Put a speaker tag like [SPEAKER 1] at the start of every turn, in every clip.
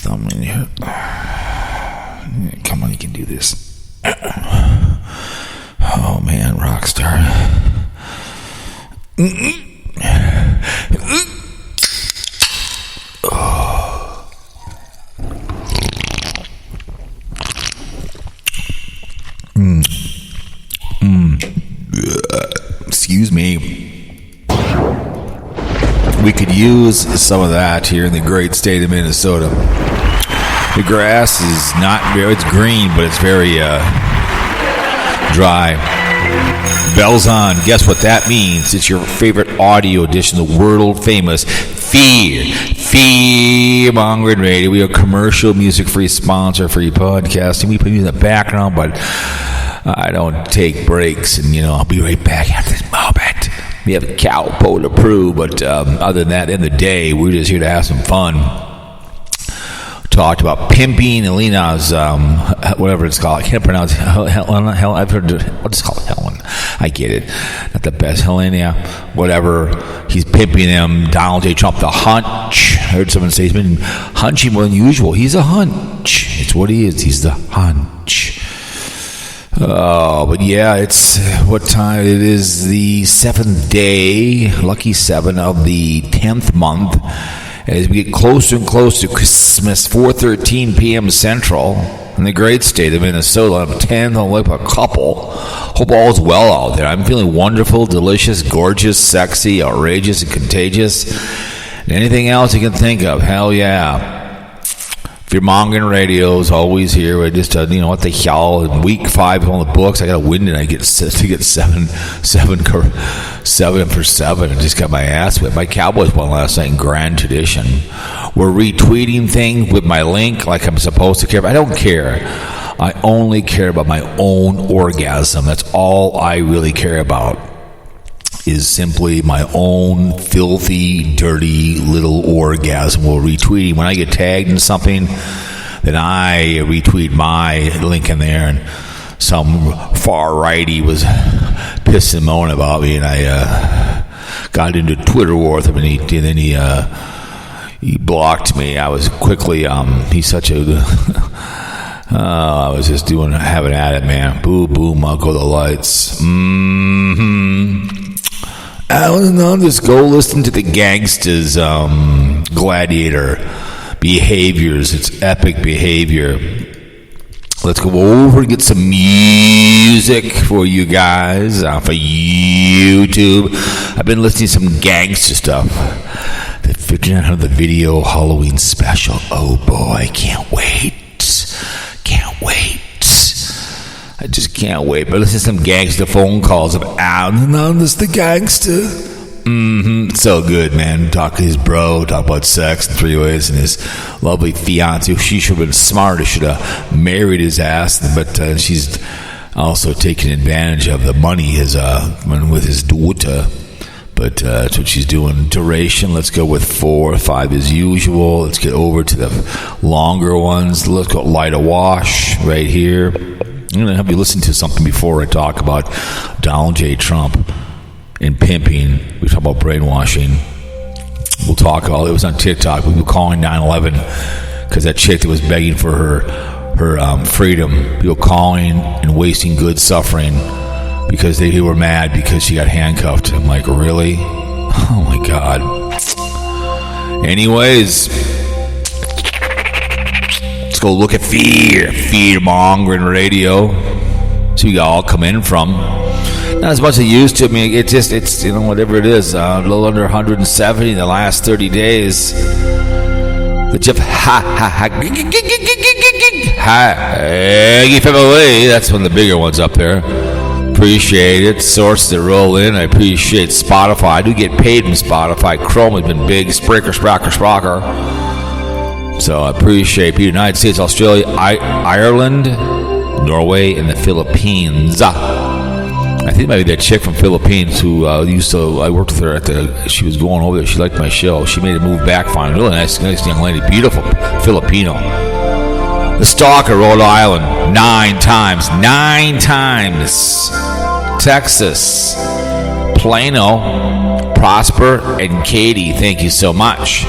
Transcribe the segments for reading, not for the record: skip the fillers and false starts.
[SPEAKER 1] thumb in here. Come on, you can do this. Oh man, rock star. Excuse me. We could use some of that here in the great state of Minnesota. The grass is not very, it's green, but it's very dry. Bells on. Guess what that means? It's your favorite audio edition, the world famous Fear-mongering Radio. We are a commercial, music-free, sponsor-free podcasting. We put you in the background, but I don't take breaks, and I'll be right back after this moment. We have a cowpole to prove, but other than that, in the day, we're just here to have some fun. Talked about Pimping, Helene's, whatever it's called. I can't pronounce Helen. I've heard it. I'll just call it Helen. I get it. Not the best. Helene, whatever. He's pimping him. Donald J. Trump, the hunch. I heard someone say he's been hunching more than usual. He's a hunch. It's what he is. He's the hunch. Oh, but yeah, it's what time? It is the 7th day, lucky 7 of the 10th month. As we get closer and closer to Christmas, 4:13 p.m. Central, in the great state of Minnesota, I'm 10, I'll like a couple. Hope all is well out there. I'm feeling wonderful, delicious, gorgeous, sexy, outrageous, and contagious. And anything else you can think of, hell yeah. Fear-mongering Radio is always here. I just, what the hell? In week 5 on the books, I got to win it. I get 7 for 7. I just got my ass whipped. My Cowboys won last night in grand tradition. We're retweeting things with my link like I'm supposed to care. I don't care. I only care about my own orgasm. That's all I really care about. Is simply my own filthy, dirty little orgasm. We'll retweet. When I get tagged in something, then I retweet my link in there, and some far righty was pissing and moaning about me, and I got into Twitter war with him, and he blocked me. I was quickly, he's such a I was just having at it, man. Boom, boom, I'll go the lights. I'll just go listen to the gangsters' gladiator behaviors. It's epic behavior. Let's go over and get some music for you guys for YouTube. I've been listening to some gangster stuff. The 59 of the video Halloween special. Oh boy, can't wait. Can't wait. I just can't wait. But listen to some gangster phone calls of this the gangster. It's so good, man. Talk to his bro, talk about sex in 3 ways, and his lovely fiance. She should have been smart. Should have married his ass, but she's also taking advantage of the money with his daughter. But that's what she's doing. Duration, let's go with 4 or 5 as usual. Let's get over to the longer ones. Let's go light a wash right here. I'm going to have you listen to something before I talk about Donald J. Trump and pimping. We talk about brainwashing. We'll talk all. It was on TikTok. We were calling 9/11 because that chick that was begging for her freedom. People calling and wasting good suffering because they were mad because she got handcuffed. I'm like, really? Oh my God. Anyways, let's go look at Fear-mongering Radio. So you all come in from. Not as much as it used to. I mean, it's whatever it is, a little under 170 in the last 30 days. The Jeff family. That's one of the bigger ones up there. Appreciate it. Sources that roll in. I appreciate Spotify. I do get paid from Spotify. Chrome has been big. Spreaker. So I appreciate the United States, Australia, Ireland, Norway, and the Philippines. I think maybe that chick from Philippines who I worked with her she was going over there. She liked my show. She made a move back fine. Really nice young lady. Beautiful Filipino. The Stalker, Rhode Island, 9 times. 9 times. Texas, Plano, Prosper, and Katie. Thank you so much.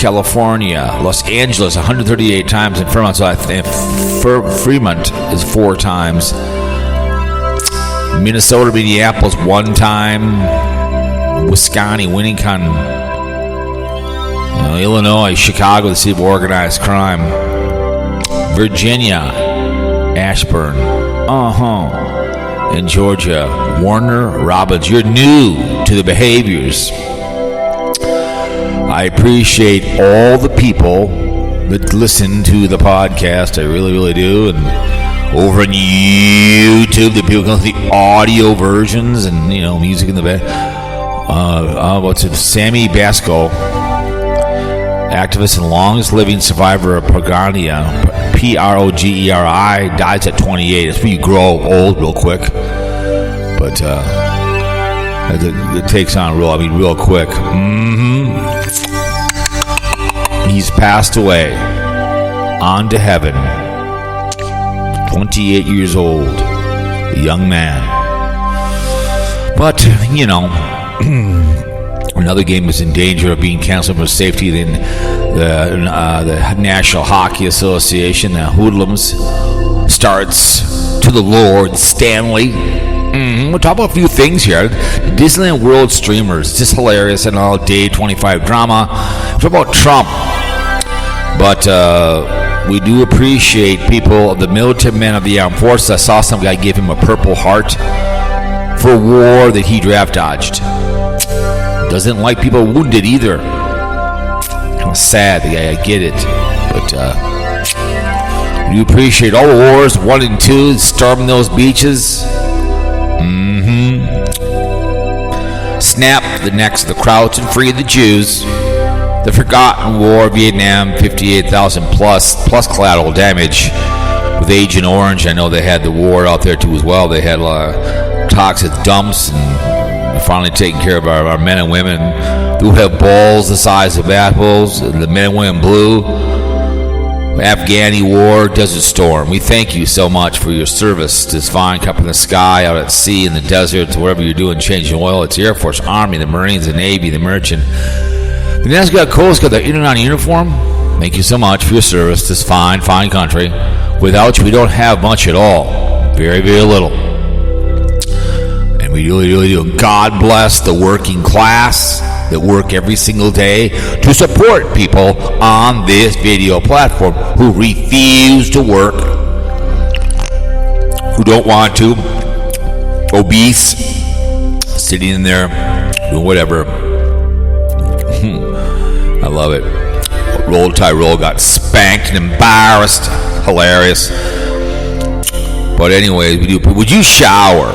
[SPEAKER 1] California. Los Angeles 138 times. And Fremont, so I think Fremont is 4 times. Minnesota, Minneapolis 1 time. Wisconsin, Winnicott. Illinois, Chicago, the city of organized crime. Virginia, Ashburn. In Georgia, Warner Robins. You're new to the behaviors. I appreciate all the people that listen to the podcast. I really, really do. And over on YouTube, the people can see the audio versions and, music in the back. What's it? Sammy Basco, activist and longest living survivor of Progania, Progeri, dies at 28. That's when you grow old real quick. But it takes on real quick. He's passed away. On to heaven. 28 years old. A young man. But, another game is in danger of being canceled for safety. Then the National Hockey Association, the Hoodlums, starts to the Lord Stanley. We'll talk about a few things here. The Disneyland-World streamers, just hilarious and all day 25 drama. Talk about Trump. But we do appreciate people, the military men of the armed forces. I saw some guy give him a Purple Heart for a war that he draft dodged. Doesn't like people wounded either. Kind of sad, the guy, I get it. But we appreciate all the wars, 1 and 2, storming those beaches. Snap the necks of the Krauts and free the Jews. The Forgotten War, Vietnam, 58,000 plus collateral damage. With Agent Orange, I know they had the war out there too as well. They had a lot of toxic dumps, and finally taking care of our men and women who have balls the size of apples. The men and women blue. Afghani war, Desert Storm. We thank you so much for your service. This fine cup in the sky, out at sea, in the desert, wherever you're doing, changing oil. It's the Air Force, Army, the Marines, the Navy, the Merchant, the National Guard, Coast Guard, the Internet uniform. Thank you so much for your service. This fine country. Without you, we don't have much at all. Very, very little. And we really, really do. God bless the working class that work every single day to support people on this video platform who refuse to work, who don't want to, obese, sitting in there doing whatever. I love it. Roll Tyrell got spanked and embarrassed. Hilarious. But anyways, would you shower?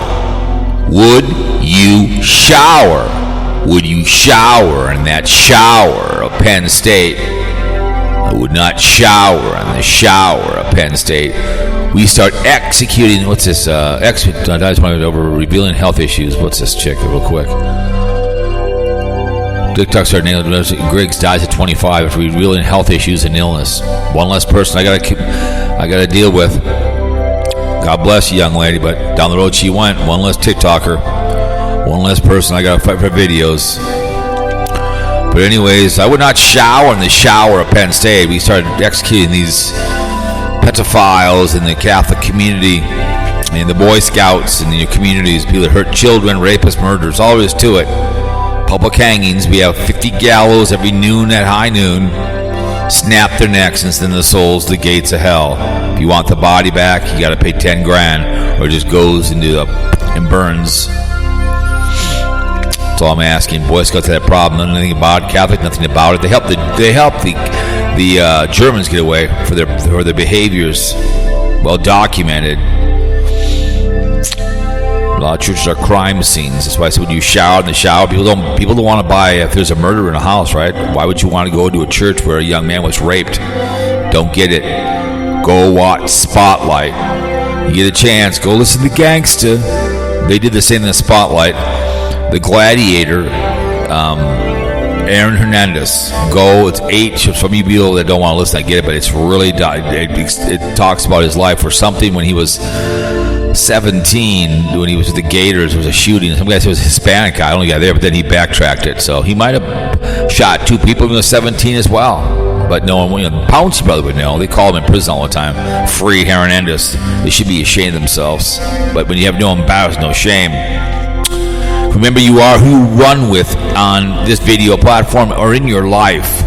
[SPEAKER 1] Would you shower? Would you shower in that shower of Penn State? I would not shower in the shower of Penn State. We start executing, what's this? Over revealing health issues. What's this chick, real quick? TikTok started nailing Griggs dies at 25 after revealing health issues and illness. One less person I gotta deal with. God bless you, young lady, but down the road she went. One less TikToker. One less person I gotta fight for videos. But anyways, I would not shower in the shower of Penn State. We started executing these pedophiles in the Catholic community, and the Boy Scouts in your communities, people that hurt children, rapists, murderers, all there is to it. Public hangings. We have 50 gallows every noon at high noon. Snap their necks and send the souls to the gates of hell. If you want the body back, you got to pay 10 grand, or it just goes into and burns. That's all I'm asking. Boy Scouts had that problem. Nothing about it. Catholic, nothing about it. They help the Germans get away for their behaviors. Well documented. A lot of churches are crime scenes. That's why I said when you shower in the shower, people don't want to buy if there's a murder in a house, right? Why would you want to go to a church where a young man was raped? Don't get it. Go watch Spotlight. You get a chance, go listen to Gangsta. They did the same in the Spotlight. The Gladiator, Aaron Hernandez. Go. It's 8. Some of you people that don't want to listen, I get it, but it's really it talks about his life or something when he was 17, when he was with the Gators. There was a shooting. Some guy said it was a Hispanic guy. I don't know the guy there, but then he backtracked it. So he might have shot 2 people when he was 17 as well. But no one, Pouncy brother would know. They call him in prison all the time. Free Hernandez. They should be ashamed of themselves. But when you have no embarrassment, no shame. Remember, you are who you run with on this video platform or in your life.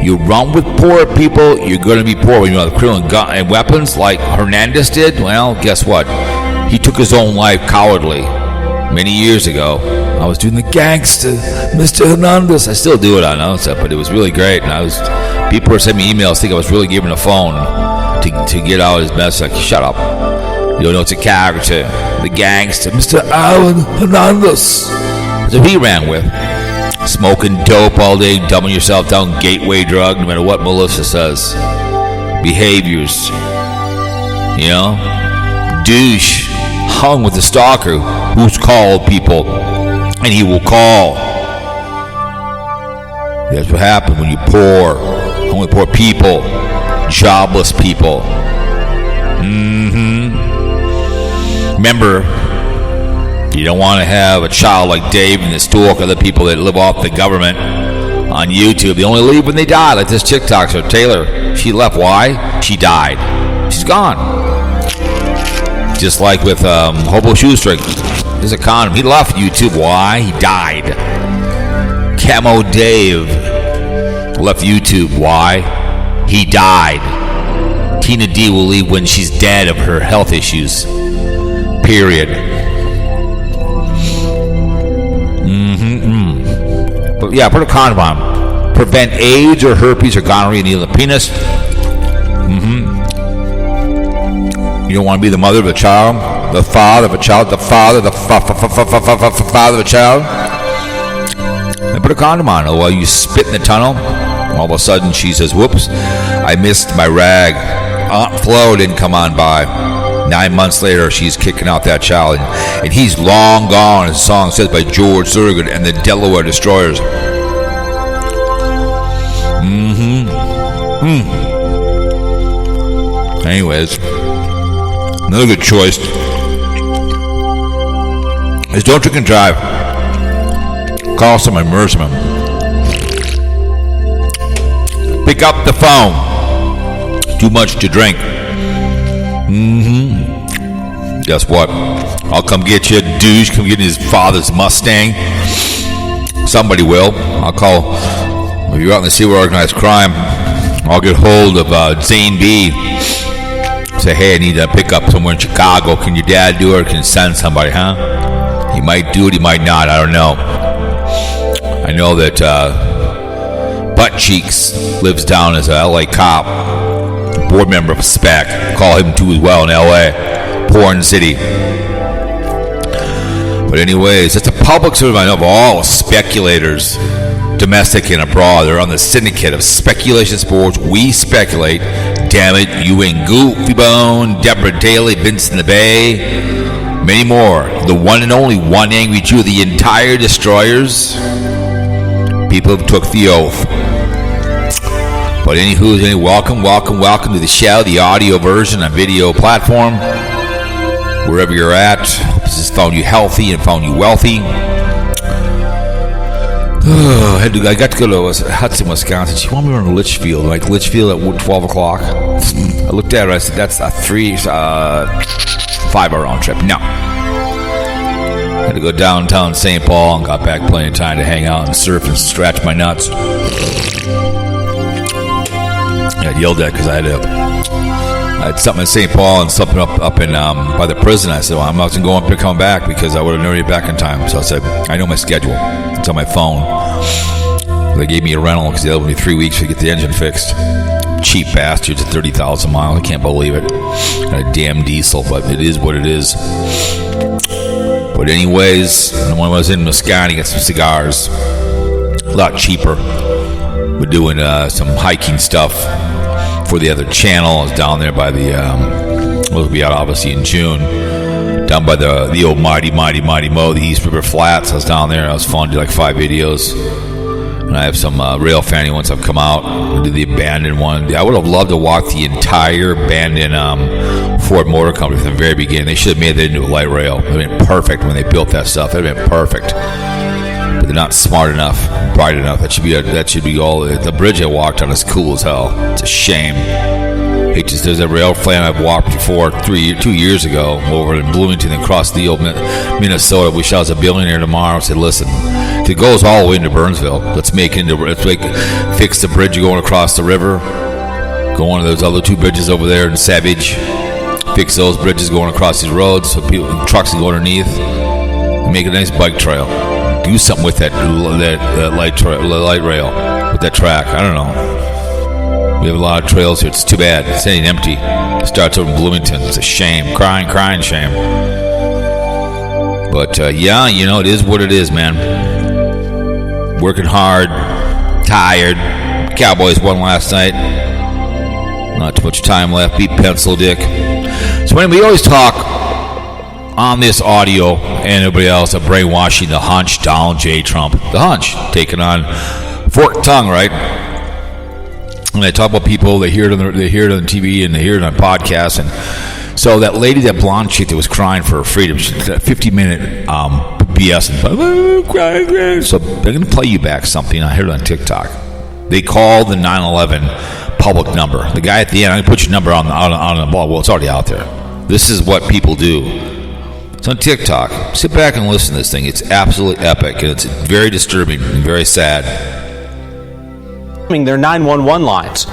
[SPEAKER 1] You run with poor people, you're going to be poor. When you have criminal gun and weapons like Hernandez did, well, guess what? He took his own life cowardly many years ago. I was doing the gangster, Mr. Hernandez. I still do it, I know, but it was really great. And people were sending me emails, think I was really giving a phone to get out his message. Like, shut up. You don't know it's a character. The gangster, Mr. Alan Hernandez. That's what he ran with. Smoking dope all day, dumbing yourself down, gateway drug, no matter what Melissa says. Behaviors. You know? Douche. Hung with the stalker who's called people. And he will call. That's what happened when you poor. Hung with poor people. Jobless people. Remember, you don't want to have a child like Dave and stalk other people that live off the government on YouTube. They only leave when they die, like this TikToker, Taylor. She left. Why? She died. She's gone. Just like with Hobo Shoestring. There's a condom. He left YouTube. Why? He died. Camo Dave left YouTube. Why? He died. Tina D will leave when she's dead of her health issues. Period. But yeah, put a condom on. Prevent AIDS or herpes or gonorrhea in the penis. You don't want to be the mother of a child, the father of a child, the father of a child. And put a condom on. While you spit in the tunnel, all of a sudden she says, whoops, I missed my rag. Aunt Flo didn't come on by. 9 months later, she's kicking out that child. And he's long gone, as the song says, by George Thorogood and the Delaware Destroyers. Anyways, another good choice is don't drink and drive. Call someone, murder someone. Pick up the phone. Too much to drink. Guess what? I'll come get you, douche. Come get his father's Mustang. Somebody will. I'll call. If you're out in the city with organized crime, I'll get hold of Zane B. Say, hey, I need to pick up somewhere in Chicago. Can your dad do it, or can you send somebody, huh? He might do it, he might not. I don't know. I know that Butt Cheeks lives down as a LA cop, board member of SPAC. Call him too as well in LA, porn city. But anyways, it's a public servant of all speculators, domestic and abroad. They're on the syndicate of speculation sports. We speculate. Damn it, you and Goofy Bone, Deborah Daly, Vincent the Bay, many more. The one and only one angry Jew, the entire Destroyers. People who took the oath. But anywho, welcome to the show, the audio version on video platform. Wherever you're at, this has found you healthy and found you wealthy. I got to go to Hudson, Wisconsin. She wanted me to run to Litchfield, like Litchfield at 12 o'clock. I looked at her, I said, that's a 5-hour round trip. No. I had to go downtown St. Paul and got back plenty of time to hang out and surf and scratch my nuts. I got yelled at because I had something in St. Paul and something up in by the prison. I said, well, I'm not going to go up and come back because I would have known you back in time. So I said, I know my schedule. It's on my phone. They gave me a rental because they allowed me 3 weeks to get the engine fixed. Cheap bastards at 30,000 miles. I can't believe it. Got a damn diesel, but it is what it is. But anyways, when I was in Moscone, got some cigars. A lot cheaper. We're doing some hiking stuff for the other channel. I was down there by the, we'll be out obviously in June. Down by the old mighty Mo, the East River Flats. I was down there. It was fun. Did like 5 videos. And I have some rail fanny ones have come out. I did the abandoned one. I would have loved to walk the entire abandoned Ford Motor Company from the very beginning. They should have made that into a light rail. It would have been perfect when they built that stuff. It would have been perfect. but they're not smart enough, bright enough. That should be all. The bridge I walked on is cool as hell. It's a shame. There's a rail plan I've walked before 2 years ago over in Bloomington and across the old Minnesota. Wish I was a billionaire tomorrow. I said, listen, if it goes all the way into Burnsville, let's fix the bridge going across the river. Go on to those other 2 bridges over there in Savage. Fix those bridges going across these roads so trucks can go underneath. And make a nice bike trail. Do something with that light rail, with that track. I don't know. We have a lot of trails here. It's too bad. It's ain't empty. It starts over in Bloomington. It's a shame. Crying shame. But, it is what it is, man. Working hard. Tired. Cowboys won last night. Not too much time left. Beat Pencil Dick. So anyway, we always talk on this audio and everybody else of brainwashing the hunch, Donald J. Trump. The hunch. Taking on forked tongue, right? When I talk about people, they hear it on TV and they hear it on podcasts. And so that lady, that blonde chick that was crying for her freedom, she did a 50-minute BS. And so they're going to play you back something. I heard it on TikTok. They called the 911 public number. The guy at the end, I'm going to put your number on the ball. Well, it's already out there. This is what people do. It's on TikTok. Sit back and listen to this thing. It's absolutely epic. And it's very disturbing and very sad.
[SPEAKER 2] Their 911 lines.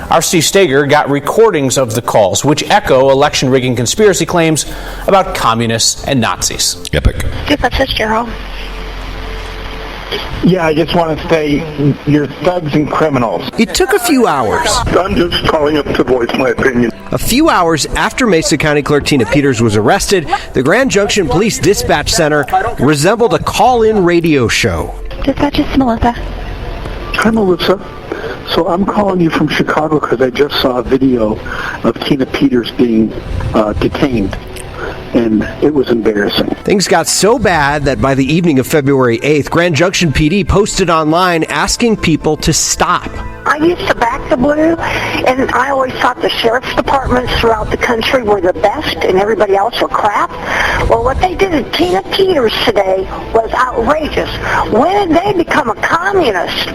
[SPEAKER 2] R.C. Steger got recordings of the calls, which echo election rigging conspiracy claims about communists and Nazis.
[SPEAKER 1] Epic.
[SPEAKER 3] Different sister home.
[SPEAKER 4] Yeah, I just want to say you're thugs and criminals.
[SPEAKER 5] It took a few hours.
[SPEAKER 4] I'm just calling up to voice my opinion.
[SPEAKER 5] A few hours after Mesa County Clerk Tina Peters was arrested, the Grand Junction Police Dispatch Center resembled a call-in radio show.
[SPEAKER 3] Dispatch, it's Melissa.
[SPEAKER 4] Hi, Melissa. So I'm calling you from Chicago because I just saw a video of Tina Peters being detained, and it was embarrassing.
[SPEAKER 5] Things got so bad that by the evening of February 8th, Grand Junction PD posted online asking people to stop.
[SPEAKER 3] I used to back the blue, and I always thought the sheriff's departments throughout the country were the best and everybody else were crap. Well, what they did to Tina Peters today was outrageous. When did they become a communist?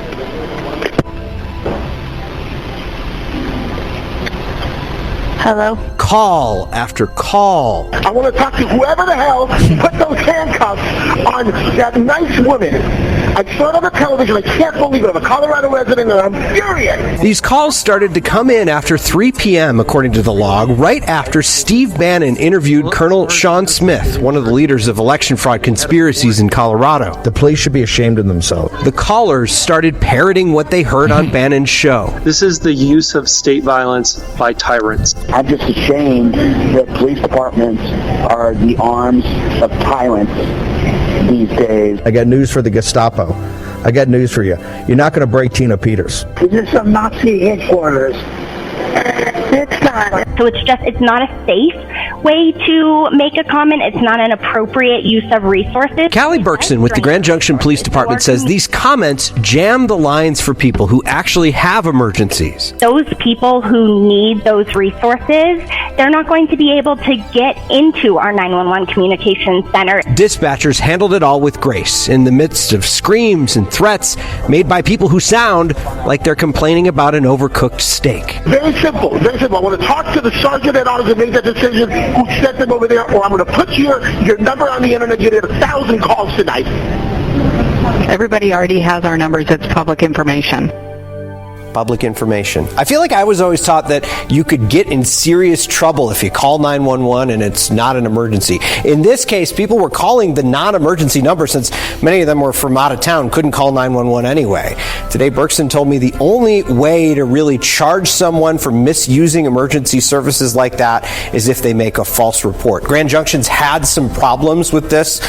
[SPEAKER 3] Hello?
[SPEAKER 5] Call after call.
[SPEAKER 4] I want to talk to whoever the hell put those handcuffs on that nice woman. I saw it on the television. I can't believe it. I'm a Colorado resident, and I'm furious.
[SPEAKER 5] These calls started to come in after 3 p.m., according to the log, right after Steve Bannon interviewed Colonel Sean Smith, one of the leaders of election fraud conspiracies in Colorado.
[SPEAKER 6] The police should be ashamed of themselves.
[SPEAKER 5] The callers started parroting what they heard on Bannon's show.
[SPEAKER 7] This is the use of state violence by tyrants.
[SPEAKER 4] I'm just ashamed that police departments are the arms of tyrants these days.
[SPEAKER 6] I got news for the Gestapo. I got news for you. You're not going to break Tina Peters.
[SPEAKER 4] Is this some Nazi headquarters?
[SPEAKER 3] It's not.
[SPEAKER 8] So it's not a safe way to make a comment. It's not an appropriate use of resources.
[SPEAKER 5] Callie Berkson with the Grand Junction Police Department says these comments jam the lines for people who actually have emergencies.
[SPEAKER 8] Those people who need those resources, they're not going to be able to get into our 911 communications center.
[SPEAKER 5] Dispatchers handled it all with grace in the midst of screams and threats made by people who sound like they're complaining about an overcooked steak.
[SPEAKER 4] Very simple, very simple. I want to talk to the sergeant at arms and make that decision who sent them over there, or I'm going to put your number on the internet. You did 1,000 calls tonight.
[SPEAKER 9] Everybody already has our numbers. It's public information.
[SPEAKER 5] Public information. I feel like I was always taught that you could get in serious trouble if you call 911 and it's not an emergency. In this case, people were calling the non-emergency number since many of them were from out of town, couldn't call 911 anyway. Today, Berkson told me the only way to really charge someone for misusing emergency services like that is if they make a false report. Grand Junction's had some problems with this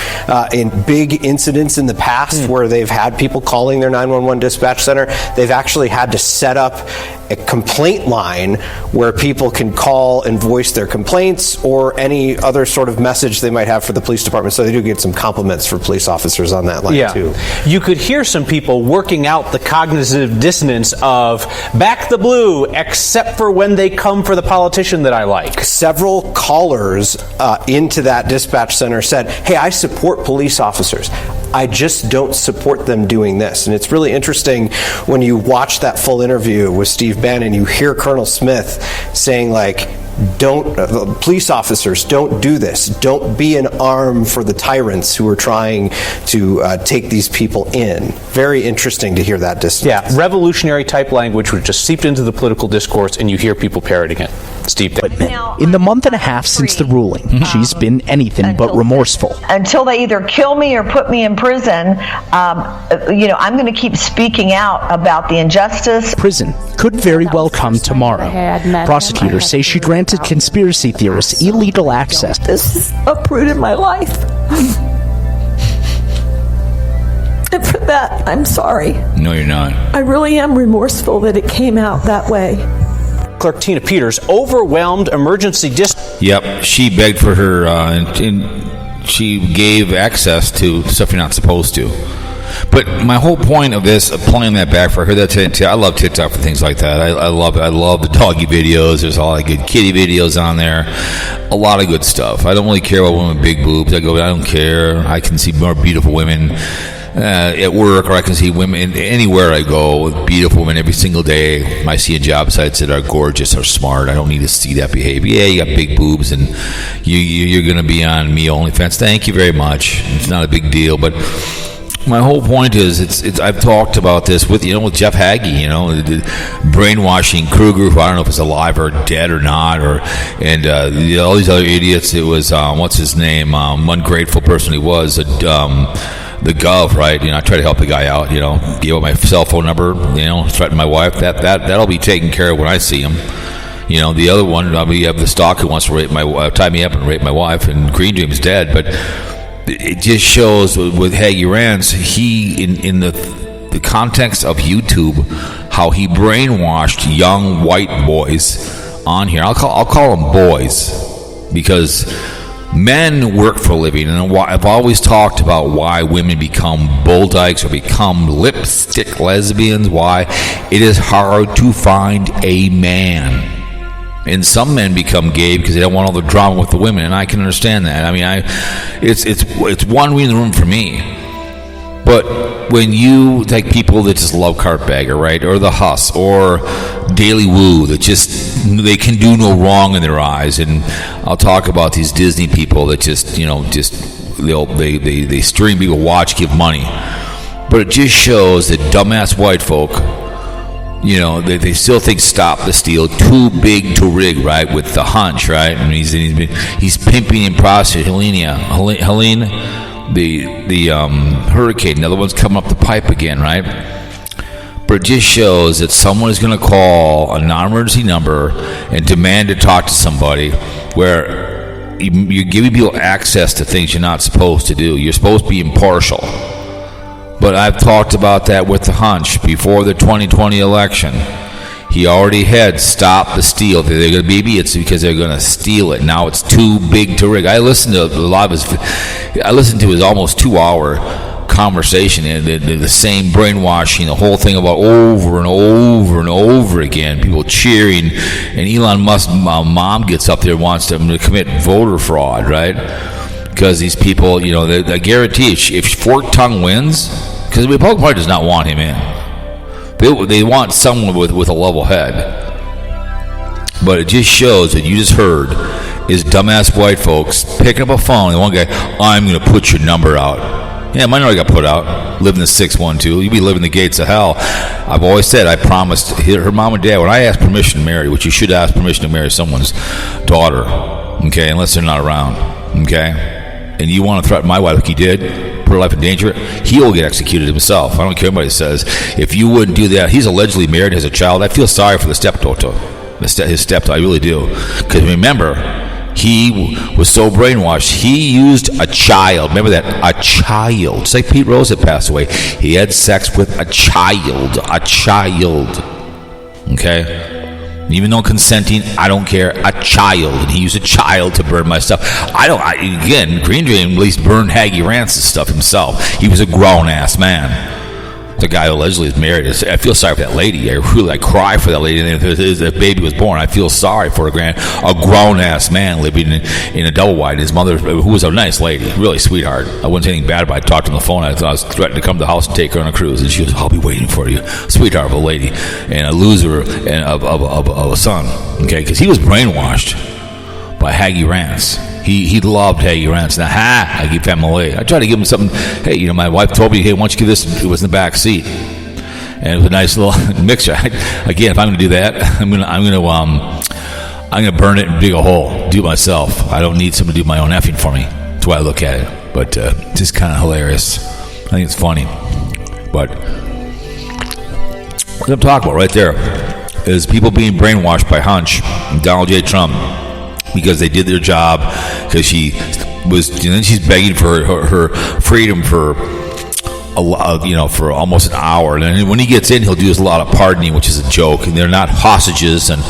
[SPEAKER 5] in big incidents in the past where they've had people calling their 911 dispatch center. They've actually had to set up a complaint line where people can call and voice their complaints or any other sort of message they might have for the police department. So they do get some compliments for police officers on that line too.
[SPEAKER 2] You could hear some people working out the cognitive dissonance of back the blue, except for when they come for the politician that I like.
[SPEAKER 5] Several callers into that dispatch center said, hey, I support police officers. I just don't support them doing this. And it's really interesting when you watch that full interview with Steve Bannon, you hear Colonel Smith saying, like, police officers, don't do this. Don't be an arm for the tyrants who are trying to take these people in. Very interesting to hear that distance.
[SPEAKER 2] Yeah, revolutionary type language which just seeped into the political discourse, and you hear people parroting it. Steve.
[SPEAKER 10] In the month and a half since the ruling, she's been anything but remorseful.
[SPEAKER 11] Until they either kill me or put me in prison, I'm going to keep speaking out about the injustice.
[SPEAKER 10] Prison could very well come tomorrow. Prosecutors say she granted conspiracy theorists illegal access.
[SPEAKER 12] This is uprooted my life. And for that, I'm sorry.
[SPEAKER 1] No, you're not.
[SPEAKER 12] I really am remorseful that it came out that way.
[SPEAKER 2] Clerk Tina Peters overwhelmed emergency
[SPEAKER 1] Yep, she begged for her, and she gave access to stuff you're not supposed to. But my whole point of this, playing that back for her, I love TikTok for things like that. I love it. I love the doggy videos. There's a lot of good kitty videos on there. A lot of good stuff. I don't really care about women with big boobs. I don't care. I can see more beautiful women at work, or I can see women anywhere I go with beautiful women every single day. I see in job sites that are gorgeous or smart. I don't need to see that behavior. Yeah, you got big boobs and you're going to be on me OnlyFans. Thank you very much. It's not a big deal, but my whole point is, it's I've talked about this with Jeff Hagee, brainwashing Kruger, who I don't know if he's alive or dead or not, and all these other idiots. It was what's his name? Ungrateful person he was. The gov, right? I try to help the guy out. Gave up my cell phone number. Threatened my wife. That'll be taken care of when I see him. The other one, we have the stalker who wants to tie me up and rape my wife, and Green Dream's dead, but. It just shows with Hagee Rance, he in the context of YouTube, how he brainwashed young white boys on here. I'll call them boys, because men work for a living, and I've always talked about why women become bull dykes or become lipstick lesbians. Why it is hard to find a man. And some men become gay because they don't want all the drama with the women, and I can understand that. I mean, it's one in the room for me. But when you take people that just love Cartbagger, right, or the Huss, or Daily Woo, that they can do no wrong in their eyes, and I'll talk about these Disney people that they stream, people watch, give money, but it just shows that dumbass white folk. They still think Stop the Steal too big to rig, right? With the hunch, right? I mean, he's pimping and prostituting Helene, the hurricane. Another one's coming up the pipe again, right? But it just shows that someone is going to call a non-emergency number and demand to talk to somebody, where you're giving people access to things you're not supposed to do. You're supposed to be impartial. But I've talked about that with the hunch before the 2020 election. He already had Stop the Steal. They're going to be idiots because they're going to steal it. Now it's too big to rig. I listened to his almost 2-hour conversation, and the same brainwashing, the whole thing about over and over and over again. People cheering, and Elon Musk's mom gets up there and wants them to commit voter fraud, right? Because these people, I guarantee if Forked Tongue wins, because the Republican Party does not want him in. They want someone with a level head. But it just shows that you just heard is dumbass white folks picking up a phone, and one guy, I'm going to put your number out. Yeah, my number got put out. Live in the 612. You be living the gates of hell. I've always said, I promised her mom and dad, when I asked permission to marry, which you should ask permission to marry someone's daughter, okay, unless they're not around, okay? And you want to threaten my wife like he did, put her life in danger, he will get executed himself. I don't care what anybody says. If you wouldn't do that, he's allegedly married, has a child. I feel sorry for the stepdaughter, his stepdaughter. I really do. Because remember, he was so brainwashed. He used a child. Remember that? A child. Just like Pete Rose had passed away. He had sex with a child. A child. Okay? Even though consenting, I don't care. A child, and he used a child to burn my stuff. Again, Green Dream at least burned Hagee Rance's stuff himself. He was a grown ass man, The guy who allegedly is married. I feel sorry for that lady. I cry for that lady. And if a baby was born, I feel sorry for a grown-ass man living in a double wide. His mother, who was a nice lady, really sweetheart. I wouldn't say anything bad about it. I talked on the phone. I was threatening to come to the house and take her on a cruise. And she was, I'll be waiting for you. Sweetheart of a lady. And a loser of a son. Okay, because he was brainwashed by Haggy Rance. He loved Haggy Rance. Now, I keep family. I tried to give him something. Hey, my wife told me, hey, why don't you give this? It was in the back seat, and it was a nice little mixture. Again, if I'm going to do that, I'm going to burn it and dig a hole. Do it myself. I don't need someone to do my own effing for me. That's why I look at it. But just kind of hilarious. I think it's funny. But what I'm talking about right there is people being brainwashed by Hunch and Donald J. Trump. Because they did their job, because she's begging for her freedom for for almost an hour, and then when he gets in, he'll do a lot of pardoning, which is a joke, and they're not hostages and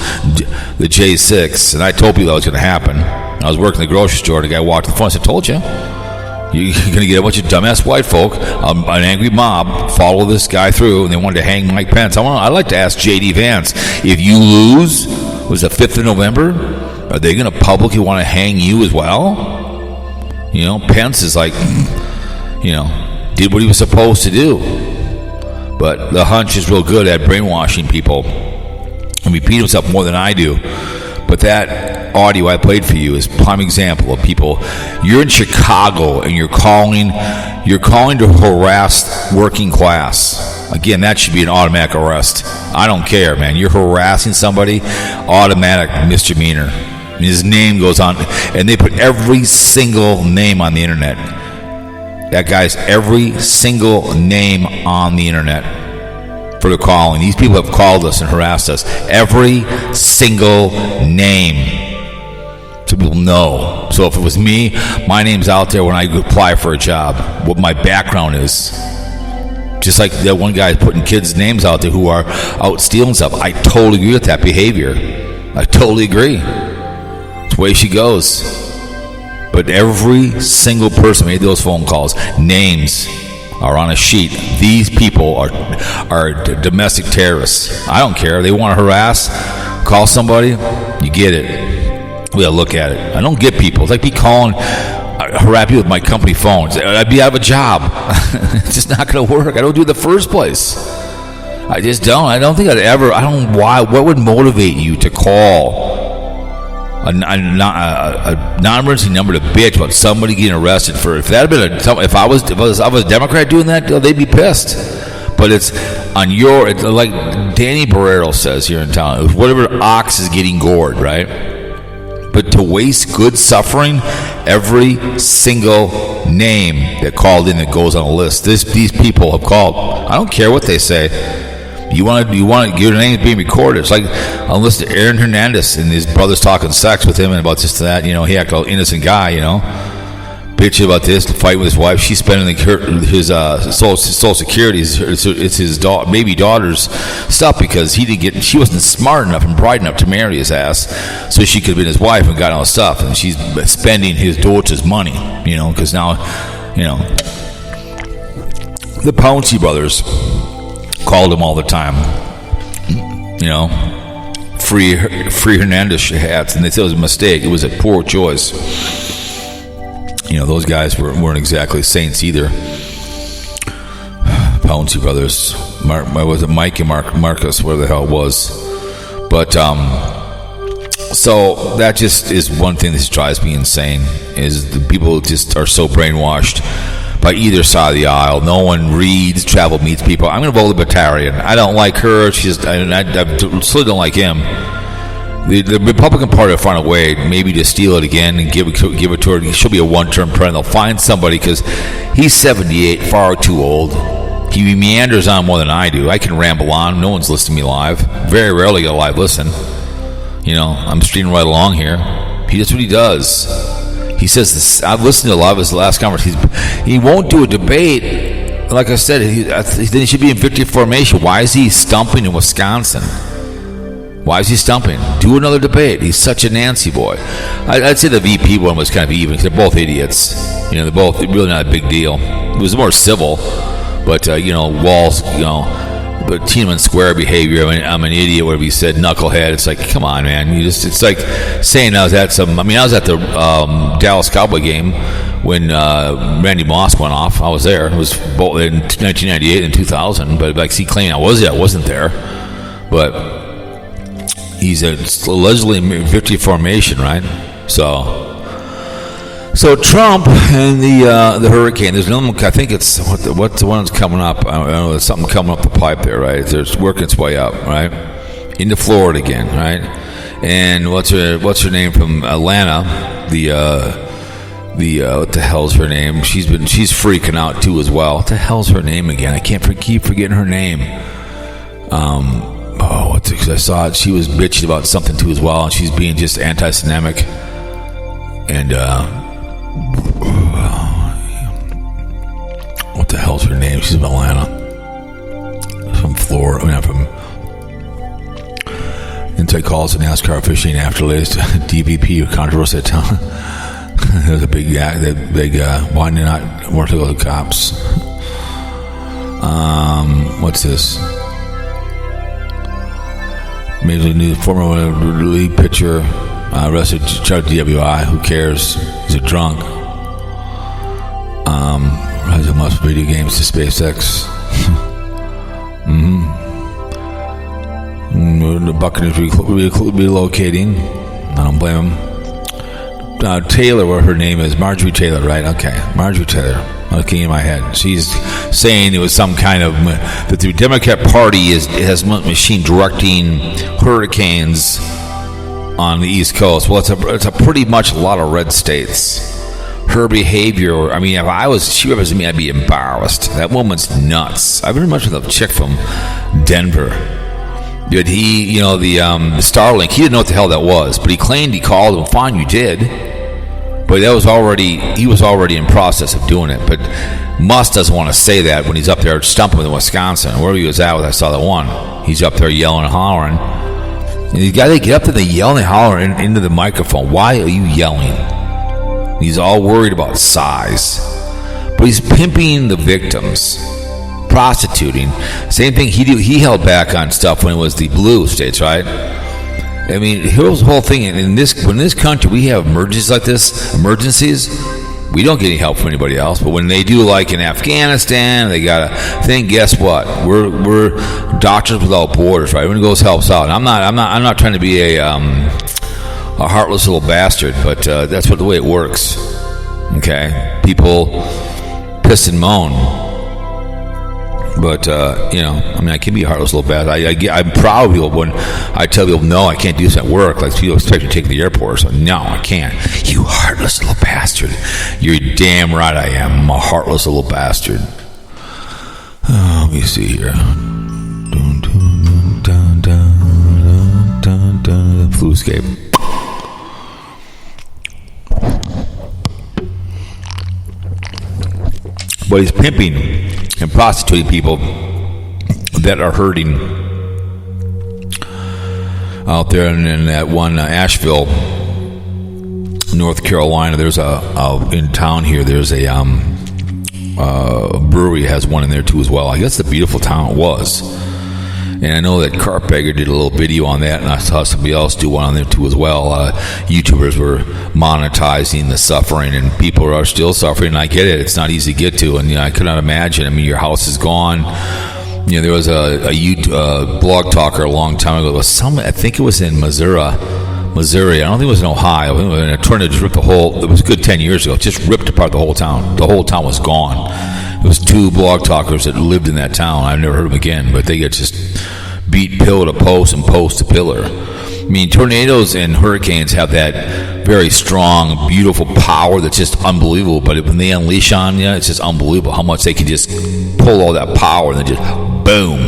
[SPEAKER 1] the J6. And I told people that was going to happen. I was working in the grocery store, and the guy walked to the front and said, "Told you, you're going to get a bunch of dumbass white folk, an angry mob, follow this guy through, and they wanted to hang Mike Pence." I'd like to ask J.D. Vance, if you lose, was the 5th of November? Are they going to publicly want to hang you as well? Pence is like, did what he was supposed to do. But the Hunch is real good at brainwashing people and repeat himself more than I do. But that audio I played for you is a prime example of people. You're in Chicago and you're calling to harass working class. Again, that should be an automatic arrest. I don't care, man. You're harassing somebody, automatic misdemeanor. His name goes on, and they put every single name on the internet. That guy's every single name on the internet for the calling. These people have called us and harassed us. Every single name. So people know. So if it was me, my name's out there when I apply for a job, what my background is. Just like that one guy putting kids' names out there who are out stealing stuff. I totally agree with that behavior. I totally agree. It's the way she goes. But every single person made those phone calls. Names are on a sheet. These people are domestic terrorists. I don't care. They want to harass, call somebody, you get it. We gotta look at it. I don't get people. It's like me calling, harass you with my company phones. I'd be out of a job. It's just not going to work. I don't do it in the first place. I just don't. I don't think I'd ever. I don't know why. What would motivate you to call a non-emergency number to bitch about somebody getting arrested for? If that had been if I was a Democrat doing that, they'd be pissed. But it's on your. It's like Danny Barrero says here in town. Whatever ox is getting gored, right? But to waste good suffering, every single name that called in that goes on a list. These people have called. I don't care what they say. You want your name is being recorded. It's like I listened to Aaron Hernandez and his brother's talking sex with him and about this and that. He acted like an innocent guy. Bitching about this, fight with his wife. She's spending his social security. It's his baby daughter's stuff because she wasn't smart enough and bright enough to marry his ass, so she could have been his wife and got all his stuff. And she's spending his daughter's money, because now, the Pouncey brothers called him all the time, free Hernandez hats, and they said it was a mistake. It was a poor choice. Those guys weren't exactly saints either. Pouncey brothers. Was it Mike and Marcus? Where the hell it was. But, so that just is one thing that just drives me insane, is the people just are so brainwashed by either side of the aisle. No one reads, travel, meets people. I'm going to vote Libertarian. I don't like her. I still don't like him. The Republican Party will find a way maybe to steal it again and give it to her. She'll be a one-term president. They'll find somebody because he's 78, far too old. He meanders on more than I do. I can ramble on. No one's listening to me live. Very rarely get a live listen. I'm streaming right along here. He does what he does. He says this. I've listened to a lot of his last conversations. He won't do a debate. Like I said, then he should be in victory formation. Why is he stumping in Wisconsin? Why is he stumping? Do another debate. He's such a Nancy boy. I'd say the VP one was kind of even because they're both idiots. They're both really not a big deal. It was more civil, But Walls, but Tiananmen Square behavior. I mean, I'm an idiot. Whatever you said, knucklehead. It's like, come on, man. It's like saying I was at the Dallas Cowboy game when Randy Moss went off. I was there. It was both in 1998 and 2000. But like, he claimed I wasn't there. But he's allegedly victory formation, right? So Trump and the hurricane. There's another one. I think it's what's the one that's coming up. I don't know. There's something coming up the pipe there, right? It's working its way up, right, into Florida again, right? And what's her name from Atlanta? What the hell's her name? She's freaking out too as well. What the hell's her name again? I keep forgetting her name. I saw it. She was bitching about something too as well, and she's being just anti-Semitic. And what the hell's her name? She's from Atlanta, from Florida. And so he calls the NASCAR fishing after latest DVP controversy. There's a big why not work with the cops? What's this? Major League former league pitcher arrested, charged DWI. Who cares? He's a drunk. Has a must video games to SpaceX. The Buccaneers relocating. I don't blame him. Taylor, what her name is, Marjorie Taylor, right? Okay, Marjorie Taylor. Okay, in my head, she's saying it was some kind of that the Democrat Party has machine directing hurricanes on the East Coast. Well, it's a pretty much a lot of red states. Her behavior, I mean, if she represented me, I'd be embarrassed. That woman's nuts. I've been much with a chick from Denver. But he, the Starlink, he didn't know what the hell that was, but he claimed he called him. Fine, you did. But he was already in process of doing it. But Musk doesn't want to say that when he's up there stumping in Wisconsin. Wherever he was at, I saw that one. He's up there yelling and hollering. And these guys, they get up there, they yell and holler into the microphone. Why are you yelling? He's all worried about size. But he's pimping the victims. Prostituting. Same thing he held back on stuff when it was the blue states, right? I mean, here's the whole thing. In this country, we have emergencies like this, we don't get any help from anybody else. But when they do, like in Afghanistan, they got a thing. Guess what? We're Doctors Without Borders, right? Everyone goes helps out. And I'm not trying to be a heartless little bastard, but that's the way it works. Okay, people piss and moan. But, I can be a heartless little bastard. I'm proud of people when I tell people, no, I can't do this at work. Like, people expect me to take me to the airport. So, no, I can't. You heartless little bastard. You're damn right I am. I'm a heartless little bastard. Let me see here. Flu escape. But he's pimping and prostituting people that are hurting out there in that one Asheville, North Carolina. There's in town here. There's a brewery has one in there too as well. I guess the beautiful town it was. And I know that Carpegger did a little video on that, and I saw somebody else do one on there too as well. YouTubers were monetizing the suffering, and people are still suffering. And I get it; it's not easy to get to, and I could not imagine. I mean, your house is gone. There was a blog talker a long time ago. It was I think it was in Missouri. I don't think it was in Ohio. And a tornado just ripped the whole. It was a good 10 years ago. It just ripped apart the whole town. The whole town was gone. It was 2 blog talkers that lived in that town. I've never heard of them again, but they get just beat pillar to post and post to pillar. I mean, tornadoes and hurricanes have that very strong, beautiful power that's just unbelievable. But when they unleash on you, it's just unbelievable how much they can just pull all that power and then just boom.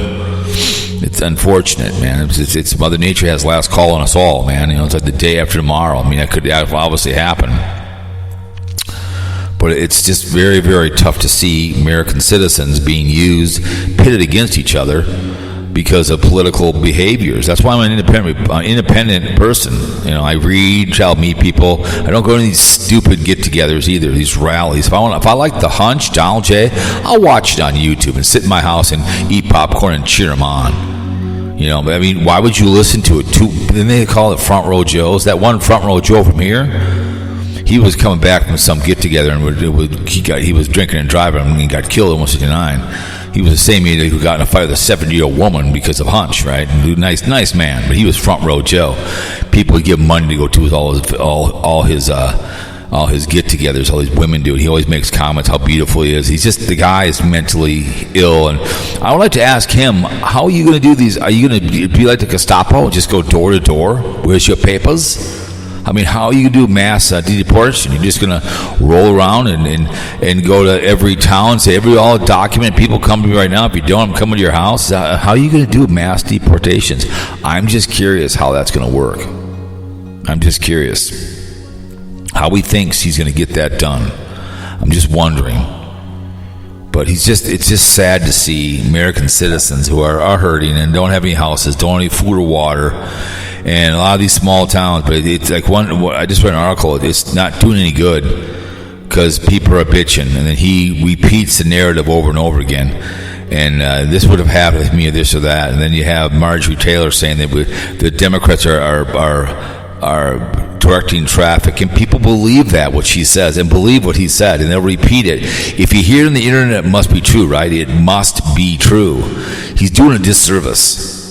[SPEAKER 1] It's unfortunate, man. It's Mother Nature has last call on us all, man. It's like the day after tomorrow. I mean, that could obviously happen. But it's just very, very tough to see American citizens being used, pitted against each other, because of political behaviors. That's why I'm an independent person. You know, I read, try to meet people. I don't go to these stupid get-togethers either, these rallies. If I like the Hunch, Donald J., I'll watch it on YouTube and sit in my house and eat popcorn and cheer them on. You know, but I mean, why would you listen to it? Then they call it Front Row Joes. That one Front Row Joe from here, he was coming back from some get-together and he was drinking and driving and he got killed in 169. He was the same idiot who got in a fight with a 70-year-old woman because of Hunch, right? Nice man, but he was Front Row Joe. People would give him money to go to all his get-togethers. All these women do it. He always makes comments how beautiful he is. He's just, the guy is mentally ill. And I would like to ask him, how are you going to do these? Are you going to be like the Gestapo, just go door to door? Where's your papers? I mean, how are you going to do mass deportation? You're just going to roll around and go to every town, say all document. People come to me right now. If you don't, I'm coming to your house. How are you going to do mass deportations? I'm just curious how that's going to work. I'm just curious how he thinks he's going to get that done. I'm just wondering. But it's just sad to see American citizens who are hurting and don't have any houses, don't have any food or water. And a lot of these small towns, but it's like I just read an article, it's not doing any good because people are bitching. And then he repeats the narrative over and over again. And this would have happened with me or this or that. And then you have Marjorie Taylor saying that the Democrats are directing traffic. And people believe that, what she says, and believe what he said. And they'll repeat it. If you hear it on the internet, it must be true, right? It must be true. He's doing a disservice.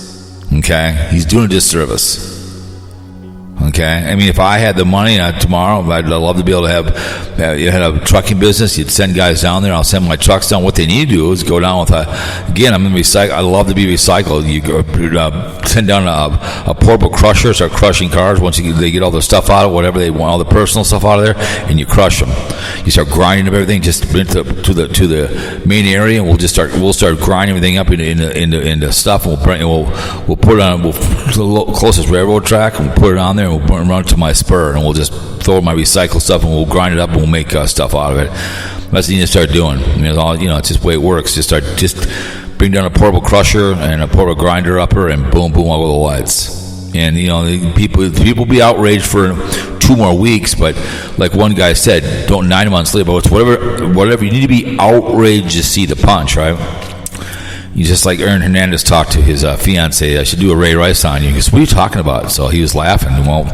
[SPEAKER 1] Okay, he's doing a disservice. Okay, I mean, if I had the money tomorrow, I'd love to be able to have. You had a trucking business, you'd send guys down there. I'll send my trucks down. What they need to do is go down with again, I'm going to recycle. I love to be recycled. You go, send down a portable crusher, start crushing cars. Once they get all the stuff out of whatever they want, all the personal stuff out of there, and you crush them. You start grinding up everything, just bring it to the main area, and we'll start grinding everything up into stuff. And we'll put it on the closest railroad track, and we'll put it on there. We'll run it to my spur, and we'll just throw my recycled stuff, and we'll grind it up, and we'll make stuff out of it. That's what you need to start doing. It's just the way it works. Just bring down a portable crusher and a portable grinder upper, and boom, boom, all the lights. And people be outraged for 2 more weeks, but like one guy said, don't 9 months later. But it's whatever. You need to be outraged to see the punch, right? You just like Aaron Hernandez talked to his fiance. I should do a Ray Rice on you. He goes, "What are you talking about?" So he was laughing. Well,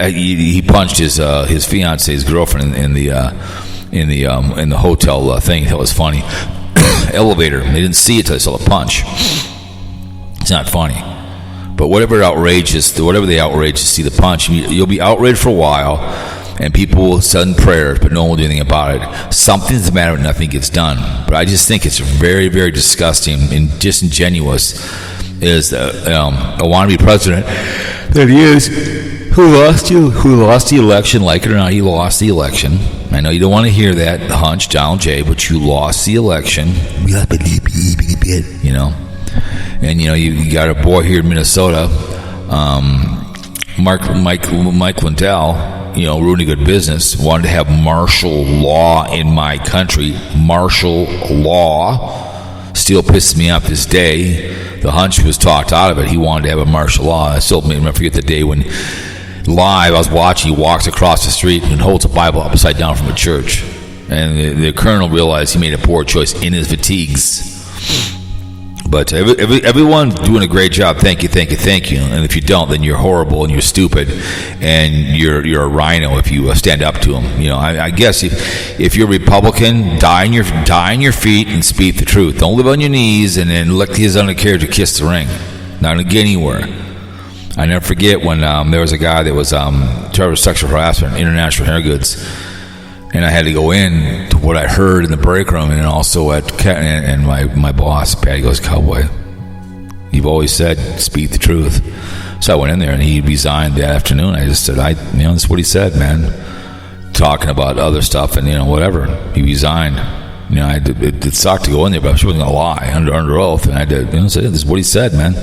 [SPEAKER 1] he punched his fiance's girlfriend in the hotel thing. That was funny. Elevator. They didn't see it till they saw the punch. It's not funny. But whatever they outrage to see the punch, you'll be outraged for a while, and people will send prayers, but no one will do anything about it. Something's the matter when nothing gets done. But I just think it's very, very disgusting and disingenuous is a wannabe president that he is, who lost the election, like it or not, he lost the election. I know you don't want to hear that, Hunch, Donald J., but you lost the election. And you got a boy here in Minnesota, Mike Lindell, ruining good business, wanted to have martial law in my country. Martial law still pisses me off this day. The Hunch was talked out of it. He wanted to have a martial law. I still never forget the day when live I was watching, he walks across the street and holds a Bible upside down from a church. And the colonel realized he made a poor choice in his fatigues. But everyone doing a great job. Thank you. And if you don't, then you're horrible and you're stupid and you're a rhino if you stand up to them. I guess if you're a Republican, die on your feet and speak the truth. Don't live on your knees and then let his undercarriage to kiss the ring. Not going to get anywhere. I never forget when there was a guy that was charged with sexual harassment in International Hair Goods. And I had to go in to what I heard in the break room, and also and my boss, Patty, goes, "Cowboy, you've always said speak the truth." So I went in there, and he resigned that afternoon. I just said, that's what he said, man. Talking about other stuff and whatever. He resigned. It sucked to go in there, but she wasn't gonna lie under oath, and I did. Say this is what he said, man.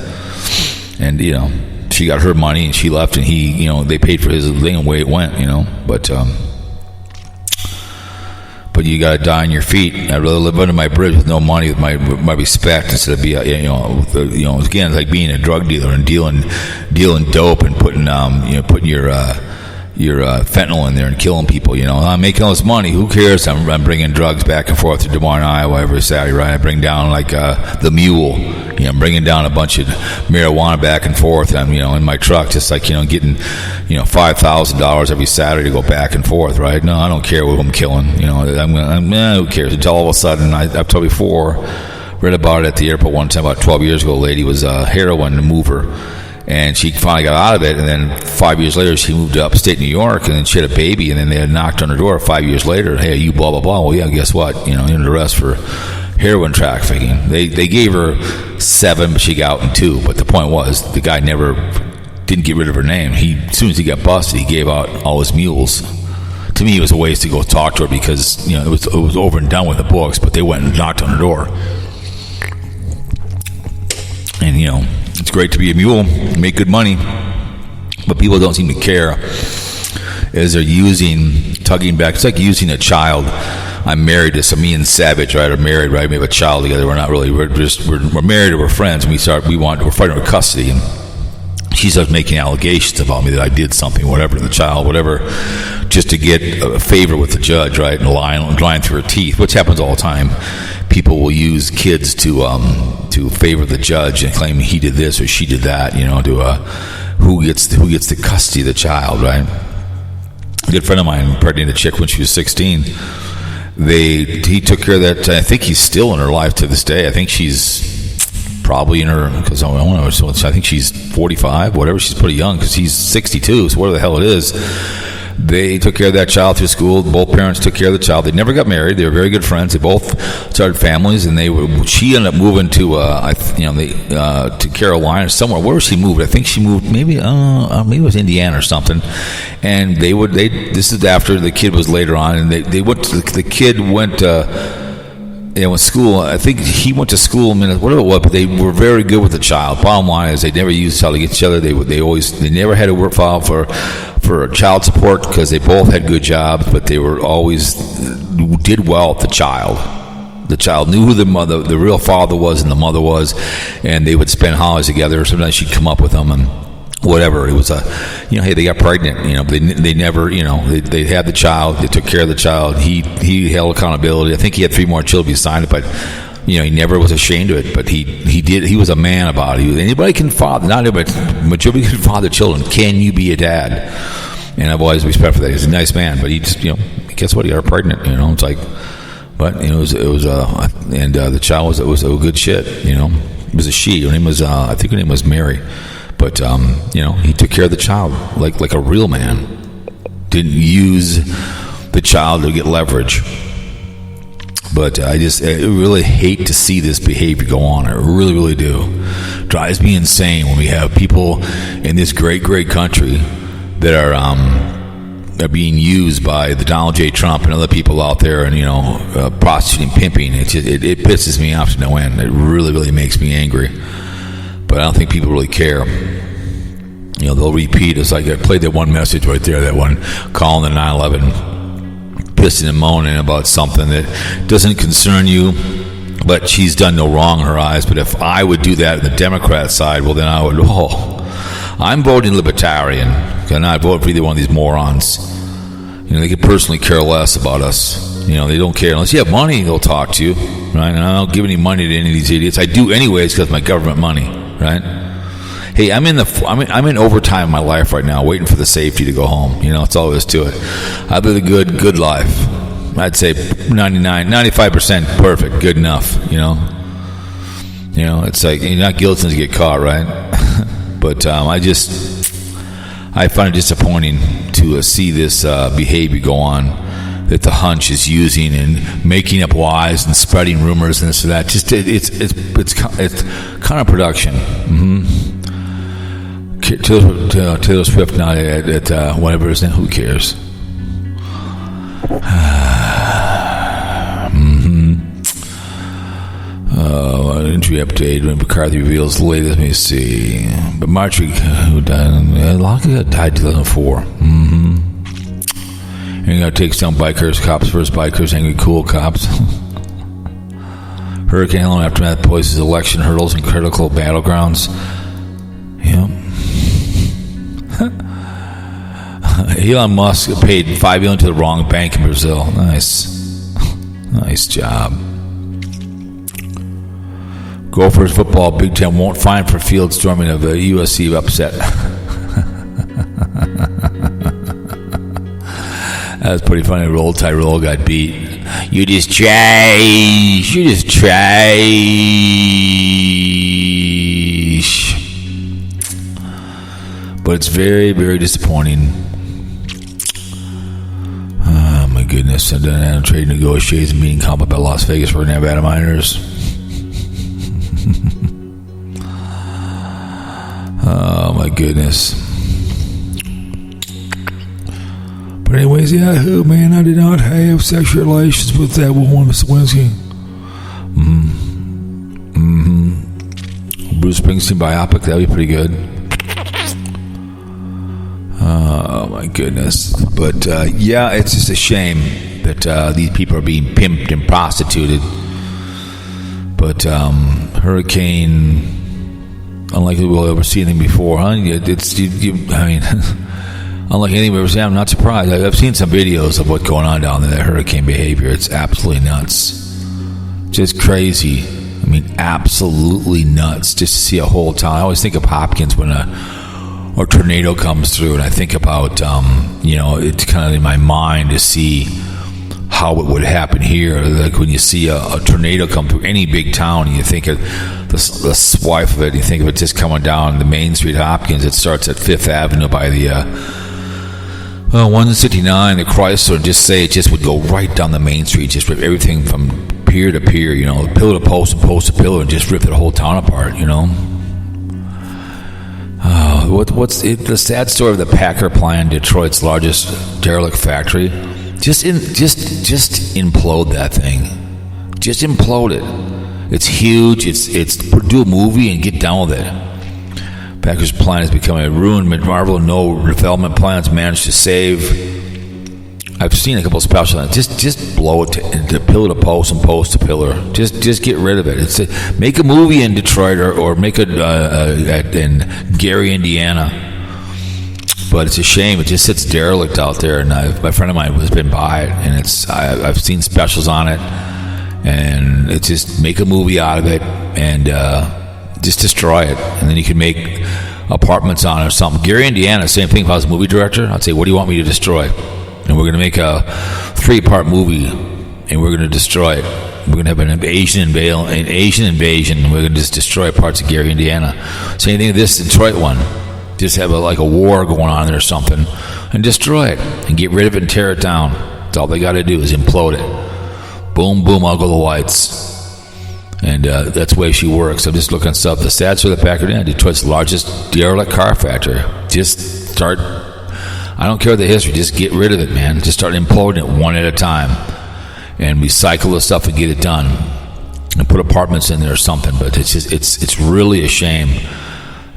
[SPEAKER 1] And she got her money, and she left, and he, they paid for his thing, and away it went, But but you got to die on your feet. I'd rather live under my bridge with no money, with my respect, instead of again, it's like being a drug dealer and dealing dope and putting your fentanyl in there and killing people. I'm making all this money. Who cares? I'm bringing drugs back and forth to Des Moines, Iowa every Saturday, right? I bring down the mule. I'm bringing down a bunch of marijuana back and forth. I'm in my truck, just like getting $5,000 every Saturday to go back and forth, right? No, I don't care who I'm killing. Who cares? Until all of a sudden, I've told you before, read about it at the airport one time about 12 years ago. A lady was a heroin mover. And she finally got out of it, and then 5 years later, she moved to upstate New York, and then she had a baby, and then they had knocked on her door 5 years later. Hey, you blah, blah, blah. Well, yeah, guess what? You're under arrest for heroin trafficking. They gave her 7, but she got out in 2. But the point was, the guy never didn't get rid of her name. As soon as he got busted, he gave out all his mules. To me, it was a waste to go talk to her because, it was over and done with the books, but they went and knocked on her door. And, it's great to be a mule, make good money, but people don't seem to care as they're tugging back. It's like using a child. I'm married to me and Savage, right? Are married, right? We have a child together. We're not really. We're married or we're friends. And we're fighting over custody, and she starts making allegations about me that I did something, whatever, to the child, whatever, just to get a favor with the judge, right? And lying through her teeth, which happens all the time. People will use kids to favor the judge and claim he did this or she did that, who gets the custody of the child, right? A good friend of mine impregnated a chick when she was 16. He took care of that. I think he's still in her life to this day. I think she's probably in her, because I think she's 45, whatever. She's pretty young because he's 62, so whatever the hell it is. They took care of that child through school. Both parents took care of the child. They never got married. They were very good friends. They both started families, and she ended up moving to Carolina somewhere. Where was she moved? I think she moved maybe it was Indiana or something. And this is after the kid was later on, and the kid went to school. I think he went to school in Minnesota, whatever it was, but they were very good with the child. Bottom line is they never used child against each other. They never had a work file for child support because they both had good jobs, but they were always did well with the child. The child knew who the real father was and the mother was, and they would spend holidays together. Sometimes she'd come up with them and whatever. It was hey, they got pregnant. They never, they had the child. They took care of the child. He held accountability. I think he had 3 more children beside it, but he never was ashamed of it. But he did. He was a man about it. Anybody can father. Not everybody. Majority can father children. Can you be a dad? And I've always respect for that. He's a nice man, but he just, guess what? He got her pregnant. It's like, but it was and the child was a good shit. It was a she. Her name was I think her name was Mary. But he took care of the child like a real man. Didn't use the child to get leverage. But I really hate to see this behavior go on. I really, really do. Drives me insane when we have people in this great, great country that are being used by the Donald J. Trump and other people out there, and prostituting, pimping. It pisses me off to no end. It really, really makes me angry. But I don't think people really care. They'll repeat. It's like I played that one message right there, that one calling the 9/11, pissing and moaning about something that doesn't concern you, but she's done no wrong in her eyes. But if I would do that on the Democrat side, well, then I would, I'm voting libertarian. I'm not voting for either one of these morons. They could personally care less about us. They don't care. Unless you have money, they'll talk to you, right? And I don't give any money to any of these idiots. I do anyways because of my government money, right? Hey, I'm in overtime in my life right now, waiting for the safety to go home. That's all there is to it. I've lived a good life. I'd say 95% perfect, good enough. It's like you're not guilty until you get caught, right? But I find it disappointing to see this behavior go on, that the hunch is using and making up lies and spreading rumors and this or that. Just it's counterproduction. Mm-hmm. Taylor Swift now at whatever his name. Who cares? Entry update when McCarthy reveals latest. Let me see. But Marjorie, who died? Locke died in 2004. You're going to take down bikers, cops versus bikers, angry cool cops. Hurricane Helene aftermath poses election hurdles and critical battlegrounds. Yep. Elon Musk paid $5 million to the wrong bank in Brazil. Nice job. Gophers football, Big Ten won't fine for field storming of a USC upset. That was pretty funny. Roll Tyrell got beat. You just trash. But it's very, very disappointing. Oh my goodness. And then trade negotiations meeting completed by Las Vegas for Nevada miners. Oh my goodness. But anyways, Yahoo, man, I did not have sexual relations with that woman, Mr. Winsky. Bruce Springsteen biopic, that'd be pretty good. Oh my goodness. But yeah, it's just a shame that these people are being pimped and prostituted. But Hurricane, unlike we'll ever see anything before, huh? I mean, unlike anything we've ever seen, I'm not surprised. I've seen some videos of what's going on down there, that hurricane behavior. It's absolutely nuts. Just crazy. I mean, absolutely nuts. Just to see a whole town. I always think of Hopkins when a tornado comes through, and I think about, it's kind of in my mind to see how it would happen here. Like when you see a tornado come through any big town, and you think of the swipe of it, you think of it just coming down the Main Street, Hopkins. It starts at 5th Avenue by the 169, the Chrysler, and just say it just would go right down the Main Street, just rip everything from pier to pier, pillar to post and post to pillar, and just rip the whole town apart, What's the sad story of the Packer plant, Detroit's largest derelict factory? Just implode that thing. Just implode it. It's huge. It's do a movie and get down with it. Packer's plant is becoming a ruined Marvel. No development plans managed to save. I've seen a couple of specials. Just blow it to pillar to post and post to pillar. Just get rid of it. Make a movie in Detroit or make it in Gary, Indiana. But it's a shame. It just sits derelict out there. And my friend of mine has been by it, and I've seen specials on it. And it's just make a movie out of it and just destroy it, and then you can make apartments on it or something. Gary, Indiana, same thing. If I was a movie director, I'd say, what do you want me to destroy? And we're going to make a 3-part movie, and we're going to destroy it. We're going to have an Asian invasion, and we're going to just destroy parts of Gary, Indiana. Same thing with this Detroit one. Just have a war going on there or something, and destroy it, and get rid of it and tear it down. That's all they got to do is implode it. Boom, boom, I'll go the whites. And that's the way she works. I'm just looking at stuff. The stats for the Packard, Detroit's largest derelict car factory. Just start, I don't care the history, just get rid of it, man. Just start imploding it one at a time. And recycle the stuff and get it done. And put apartments in there or something. But it's really a shame.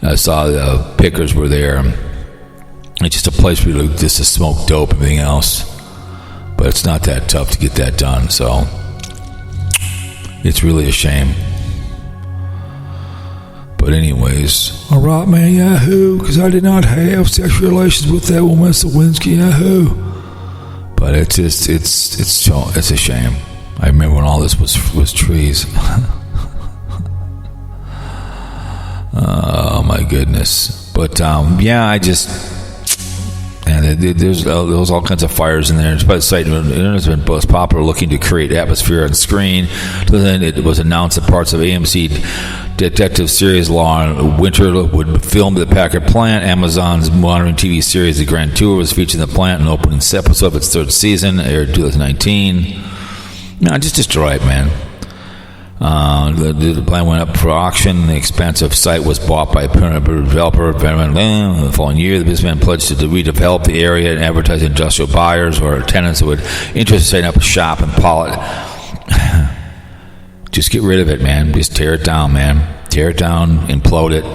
[SPEAKER 1] I saw the pickers were there. It's just a place where you just to smoke dope and everything else. But it's not that tough to get that done, so it's really a shame. But anyways, all right, man, Yahoo, because I did not have sexual relations with that woman, Mr. Winsky, Yahoo. But it's a shame. I remember when all this was trees. Oh my goodness. But there's all kinds of fires in there. Despite the site, it has been most popular looking to create atmosphere on screen. Then it was announced that parts of AMC detective series Law and Winter would film the Packard plant. Amazon's modern TV series The Grand Tour was featured in the plant in the opening episode of its 3rd season, aired in 2019. No, just destroy it, man. The plan went up for auction. The expansive site was bought by a developer. The following year, the businessman pledged to redevelop the area and advertise industrial buyers or tenants that would interested in setting up a shop and Pollitt. Just get rid of it, man. Just tear it down, man. Tear it down, implode it.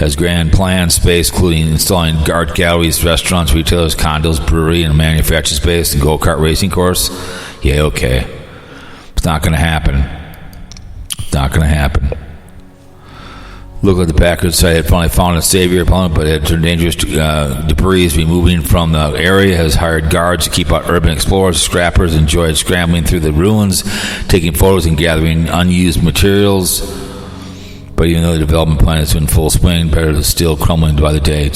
[SPEAKER 1] has grand planned space, including installing art galleries, restaurants, retailers, condos, brewery, and a manufacturing space, and go-kart racing course. Yeah, okay. It's not going to happen. It's not going to happen. Looked like the Packard site had finally found a savior opponent, but had turned dangerous debris to be moving from the area. Has hired guards to keep out urban explorers. Scrappers enjoyed scrambling through the ruins, taking photos and gathering unused materials. But even though the development plan is in full swing, better is still crumbling by the day.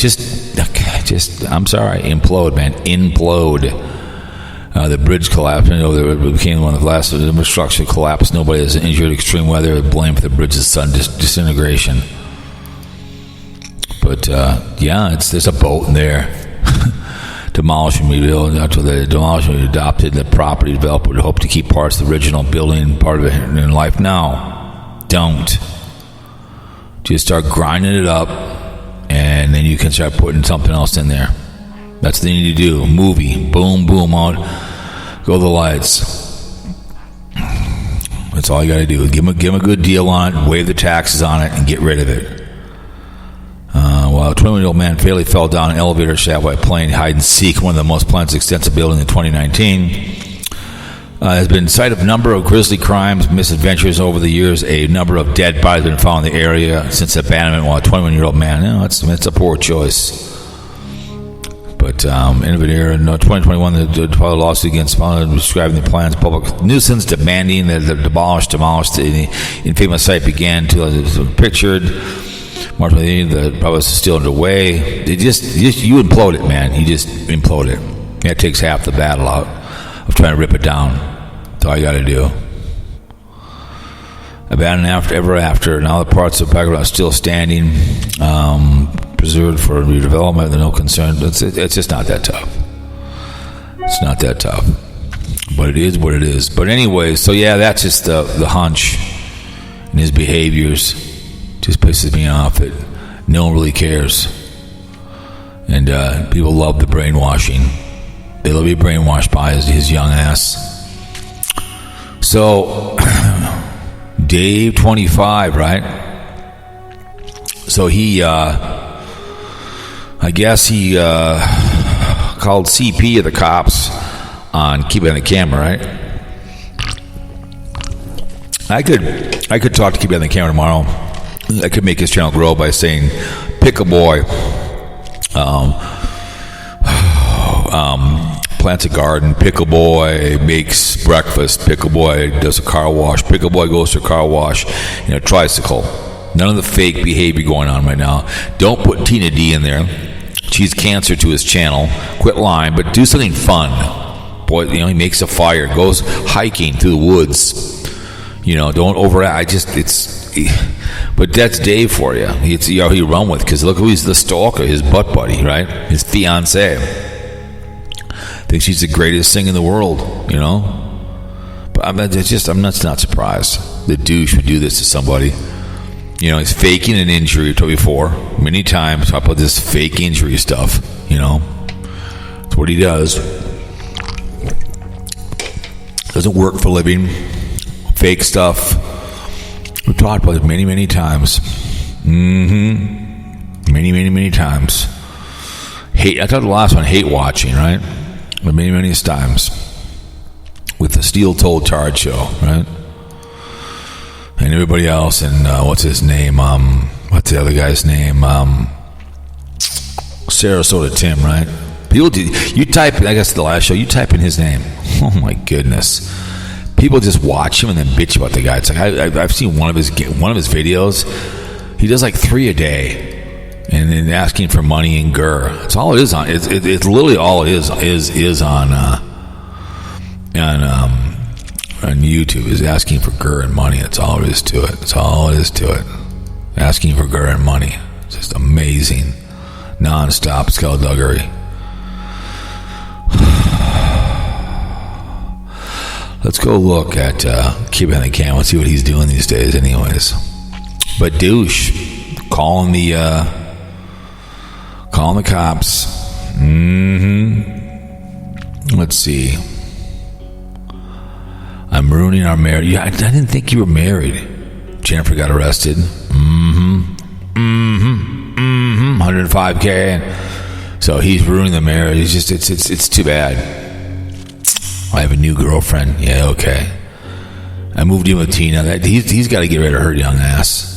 [SPEAKER 1] I'm sorry, implode, man, implode. The bridge collapsed. It became one of the last infrastructure collapse. Nobody is injured. Extreme weather. Blame for the bridge's sudden disintegration. But there's a boat in there. Demolishing, rebuild. After the demolition, adopted the property developer would hope to keep parts of the original building part of it in life. Now, don't. Just start grinding it up, and then you can start putting something else in there. That's what they need to do. Movie. Boom, boom, out. Go the lights. That's all you got to do. Give them a good deal on it, waive the taxes on it, and get rid of it. Well, a 21-year-old man fatally fell down an elevator shaft while playing hide-and-seek, one of the most planned extensive buildings in 2019. Has been site of a number of grisly crimes, misadventures over the years. A number of dead bodies have been found in the area since abandonment while a 21-year-old man, it's a poor choice. But Innovator in 2021, the filed a lawsuit against describing the plans public nuisance, demanding that demolished the infamous site began to pictured. March 28th, the process is still underway. You implode it, man. You just implode it. That takes half the battle out of trying to rip it down. That's all you got to do. Abandoned ever after. Now the parts of the background are still standing, preserved for redevelopment. There's no concern. It's just not that tough. It's not that tough. But it is what it is. But anyway, so yeah, that's just the hunch and his behaviors. Just pisses me off that no one really cares. And people love the brainwashing. They love to be brainwashed by his young ass. So, Dave 25, right? So he, I guess he called CP of the cops on keeping the camera, right? I could talk to keep on the camera tomorrow. I could make his channel grow by saying, pick a boy, plants a garden, pick a boy makes breakfast, pick a boy does a car wash, pick a boy goes to a car wash in a tricycle. None of the fake behavior going on right now. Don't put Tina D in there. She's cancer to his channel. Quit lying, but do something fun. Boy, he makes a fire, goes hiking through the woods. Don't overact. But that's Dave for you. It's he run with, because look who's the stalker, his butt buddy, right? His fiance. Thinks she's the greatest thing in the world, But I'm not surprised the douche would do this to somebody. He's faking an injury. I told you before many times about this fake injury stuff. That's what he does. Doesn't work for a living. Fake stuff. We've talked about it many, many times. Many, many, many times. Hate. I thought the last one, hate watching, right? But many, many times. With the steel-toed Tard show, right? And everybody else, and what's his name? What's the other guy's name? Sarasota Tim, right? People do. You type, I guess the last show, you type in his name. Oh my goodness. People just watch him and then bitch about the guy. It's like I've seen one of his videos. He does like 3 a day, and then asking for money and gur. That's all it is on. It's literally all it is on YouTube is asking for gur and money. That's all it is to it. That's all it is to it. Asking for gur and money. It's just amazing, non-stop skullduggery. Let's go look at keeping the camera. Let's see what he's doing these days, anyways. But douche, calling the cops. Let's see. I'm ruining our marriage. Yeah, I didn't think you were married. Jennifer got arrested. 105K. And so he's ruining the marriage. It's too bad. I have a new girlfriend. Yeah, okay. I moved in with Tina. He's got to get rid of her young ass.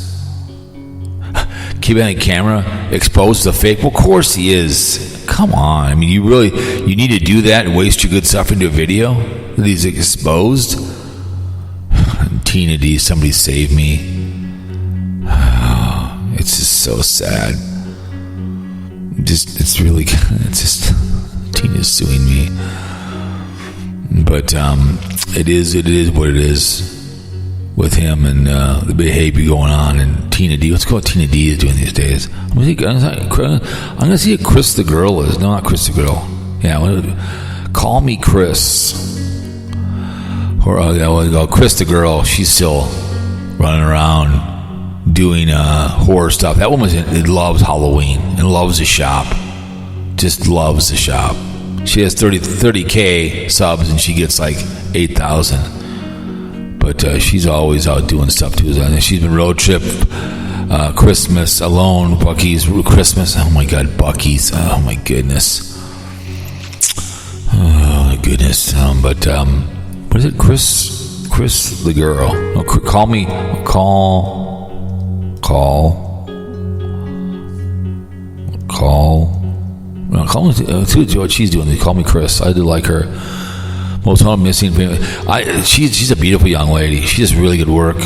[SPEAKER 1] Keep on camera, expose the fake. Well, of course he is. Come on. I mean, you need to do that and waste your good stuff into a video that he's exposed? Tina D, somebody save me. It's just so sad. It's just Tina's suing me. But it is what it is with him and the behavior going on. And Tina D, what's going Tina D is doing these days? I'm going to see if Chris the girl is. No, not Chris the girl. Yeah, call me Chris. Or Chris the girl. She's still running around doing horror stuff. That woman loves Halloween and loves the shop. Just loves the shop. She has 30K subs and she gets like 8,000. But she's always out doing stuff too. She's been road trip, Christmas alone, Bucky's Christmas. Oh my God, Bucky's. Oh my goodness. Oh my goodness. But what is it? Chris the girl. No, call me. Call. No, call me. See what she's doing. They call me Chris. I do like her. Most of missing. She's a beautiful young lady. She does really good work.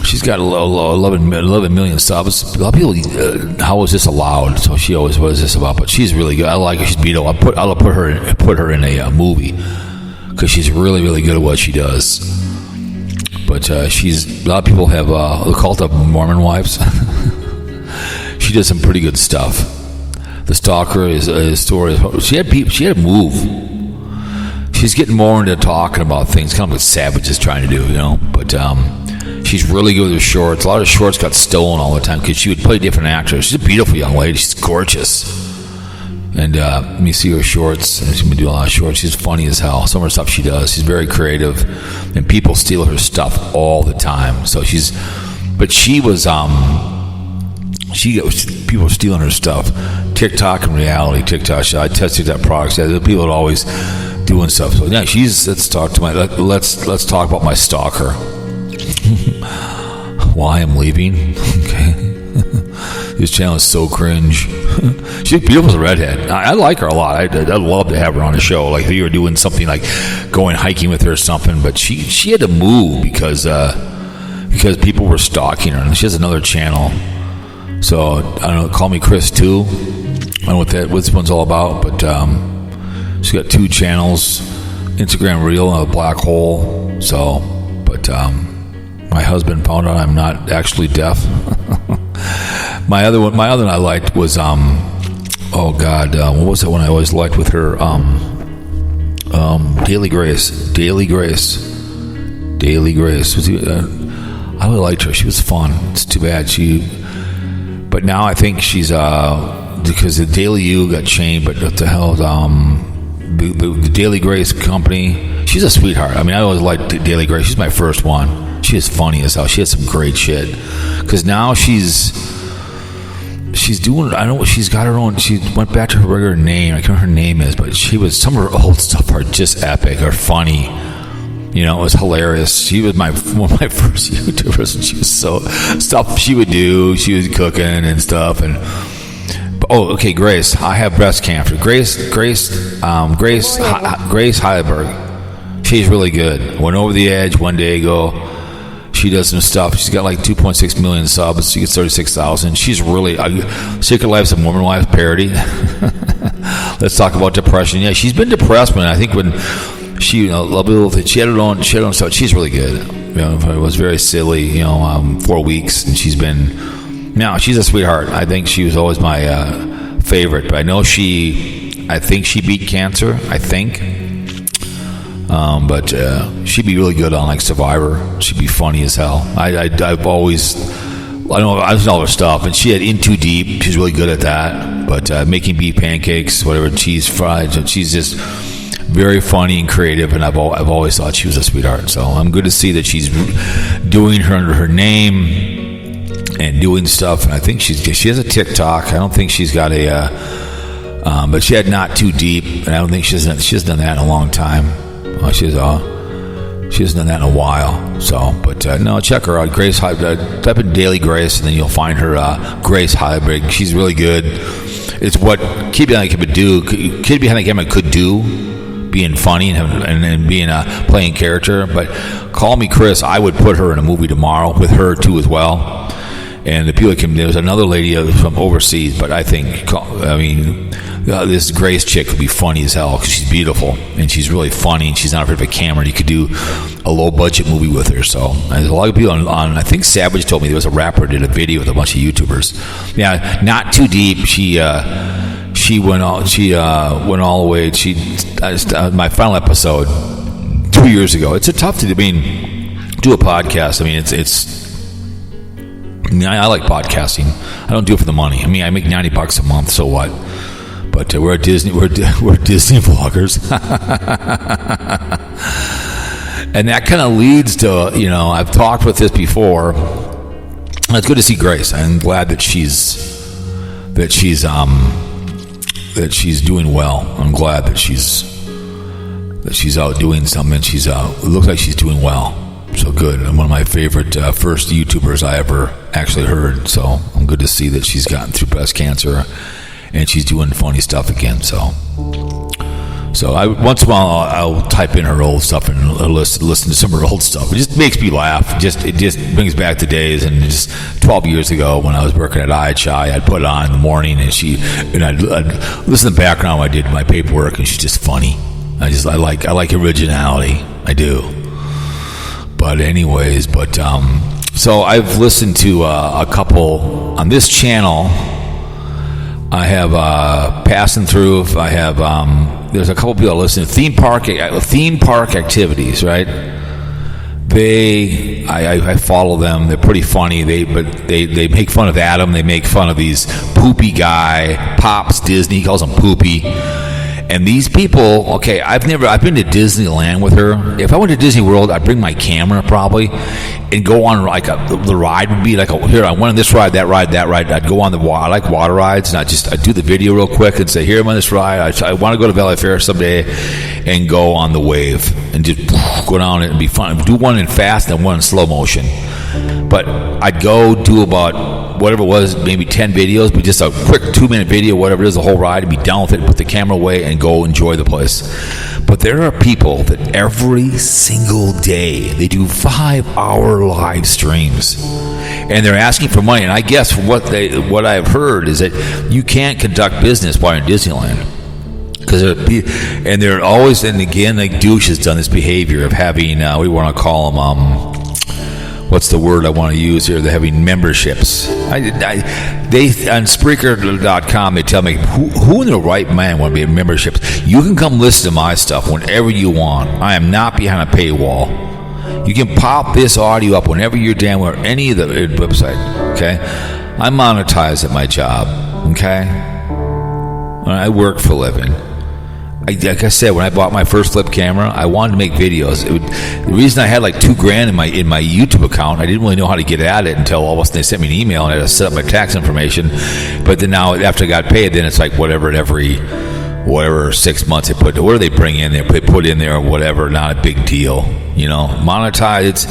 [SPEAKER 1] She's got 11 million subs. A lot of people, how is this allowed? So she always, what is this about? But she's really good. I like her. She's beautiful. I'll put her in a movie because she's really, really good at what she does. But a lot of people have the cult of Mormon wives. She does some pretty good stuff. The stalker is a story. She had to move. She's getting more into talking about things, kind of what Savage is trying to do, But she's really good with her shorts. A lot of shorts got stolen all the time because she would play different actors. She's a beautiful young lady. She's gorgeous. And let me see her shorts. She's been doing a lot of shorts. She's funny as hell. Some of her stuff she does. She's very creative. And people steal her stuff all the time. So she was, people were stealing her stuff. TikTok and reality. TikTok. I tested that product. People are always doing stuff. So yeah, let's talk about my stalker. Why I'm leaving. Okay. This channel is so cringe. She's beautiful as a redhead. I like her a lot. I'd love to have her on the show. Like if you were doing something like going hiking with her or something. But she had to move because people were stalking her. And she has another channel. So I don't know. Call me Chris too. I don't know what this one's all about. But she's got 2 channels. Instagram Reel and a black hole. So, but my husband found out I'm not actually deaf. My other one I liked was what was that one I always liked with her? Daily Grace. I really liked her. She was fun. It's too bad but now I think she's because the Daily U got chained. But what the hell? The Daily Grace company. She's a sweetheart. I mean, I always liked Daily Grace. She's my first one. She is funny as hell. She had some great shit. Because now she's doing. I don't know what she's got her own. She went back to her regular name. I can't remember her name is, but some of her old stuff are just epic or funny. It was hilarious. She was one of my first YouTubers, and she was so stuff she would do. She was cooking and stuff. And Grace. I have breast cancer. Grace Heidelberg. She's really good. Went over the edge one day ago. She does some stuff. She's got like 2.6 million subs. She gets 36,000. She's really Secret Lives of Mormon Wives parody. Let's talk about depression. Yeah, she's been depressed, man. I think when she she had her own stuff. She's really good. It was very silly. 4 weeks, and she's a sweetheart. I think she was always my favorite. But I know I think she beat cancer. I think. But she'd be really good on like Survivor. She'd be funny as hell. I've always, I was all her stuff, and she had In Too Deep. She's really good at that. But making beef pancakes, whatever, cheese fried. She's just very funny and creative, and I've always thought she was a sweetheart. So I'm good to see that she's doing her under her name, and doing stuff. And I think she has a TikTok. I don't think she's got a, but she had Not Too Deep, and I don't think she hasn't done that in a long time. She hasn't done that in a while. So, but no, check her out. Grace, type in Daily Grace, and then you'll find her Grace Heiberg. She's really good. It's what Kid Behind the Camera could do, being funny and being playing character. But Call Me Chris, I would put her in a movie tomorrow with her too as well. And the people there's another lady from overseas, but I think this Grace chick would be funny as hell because she's beautiful and she's really funny and she's not afraid of a camera. And you could do a low budget movie with her. So there's a lot of people on. I think Savage told me there was a rapper who did a video with a bunch of YouTubers. Yeah, Not Too Deep. She went all the way. My final episode 2 years ago. It's a tough to do a podcast. I like podcasting. I don't do it for the money. I make $90 a month, so what? But we're at Disney. We're Disney vloggers, and that kind of leads to I've talked with this before. It's good to see Grace. I'm glad that she's doing well. I'm glad that she's out doing something. It looks like she's doing well. So good. And one of my favorite first YouTubers I ever actually heard. So I'm good to see that she's gotten through breast cancer and she's doing funny stuff again. So once in a while I'll type in her old stuff and listen to some of her old stuff. It just makes me laugh. It just brings back the days. And just 12 years ago when I was working at IHI, I'd put it on in the morning and I'd listen to the background when I did my paperwork, and she's just funny. I like originality. I do. But anyways, so I've listened to a couple on this channel. I have Passing Through. I have there's a couple people I listen to theme park activities, right? I follow them. They're pretty funny. They make fun of Adam. They make fun of these poopy guy, Pops Disney. He calls him poopy. And these people, okay, I've been to Disneyland with her. If I went to Disney World, I'd bring my camera probably and go on the ride would be here, I went on this ride, that ride. I'd go on I like water rides, and I'd do the video real quick and say, here, I'm on this ride. I want to go to Valley Fair someday and go on the wave and just go down it and be fun. Do one in fast and one in slow motion. But I'd go do about whatever it was, maybe 10 videos, but just a quick 2-minute video, whatever it is, the whole ride, and be done with it, put the camera away, and go enjoy the place. But there are people that every single day, they do 5-hour live streams, and they're asking for money. And I guess what I've heard is that you can't conduct business while you're in Disneyland. And they're always, and again, like Douche has done this behavior of having, what do you want to call them, what's the word I want to use here? They're having memberships. They on Spreaker.com, they tell me who in the right mind want to be in memberships. You can come listen to my stuff whenever you want. I am not behind a paywall. You can pop this audio up whenever you're down with any of the website. Okay, I monetize at my job. Okay, I work for a living. Like I said, when I bought my first flip camera, I wanted to make videos. The reason I had like $2,000 in my YouTube account, I didn't really know how to get at it until all of a sudden they sent me an email and I had to set up my tax information. But then now, after I got paid, then it's like whatever 6 months what do they bring in there? They put in there or whatever, not a big deal. Monetize.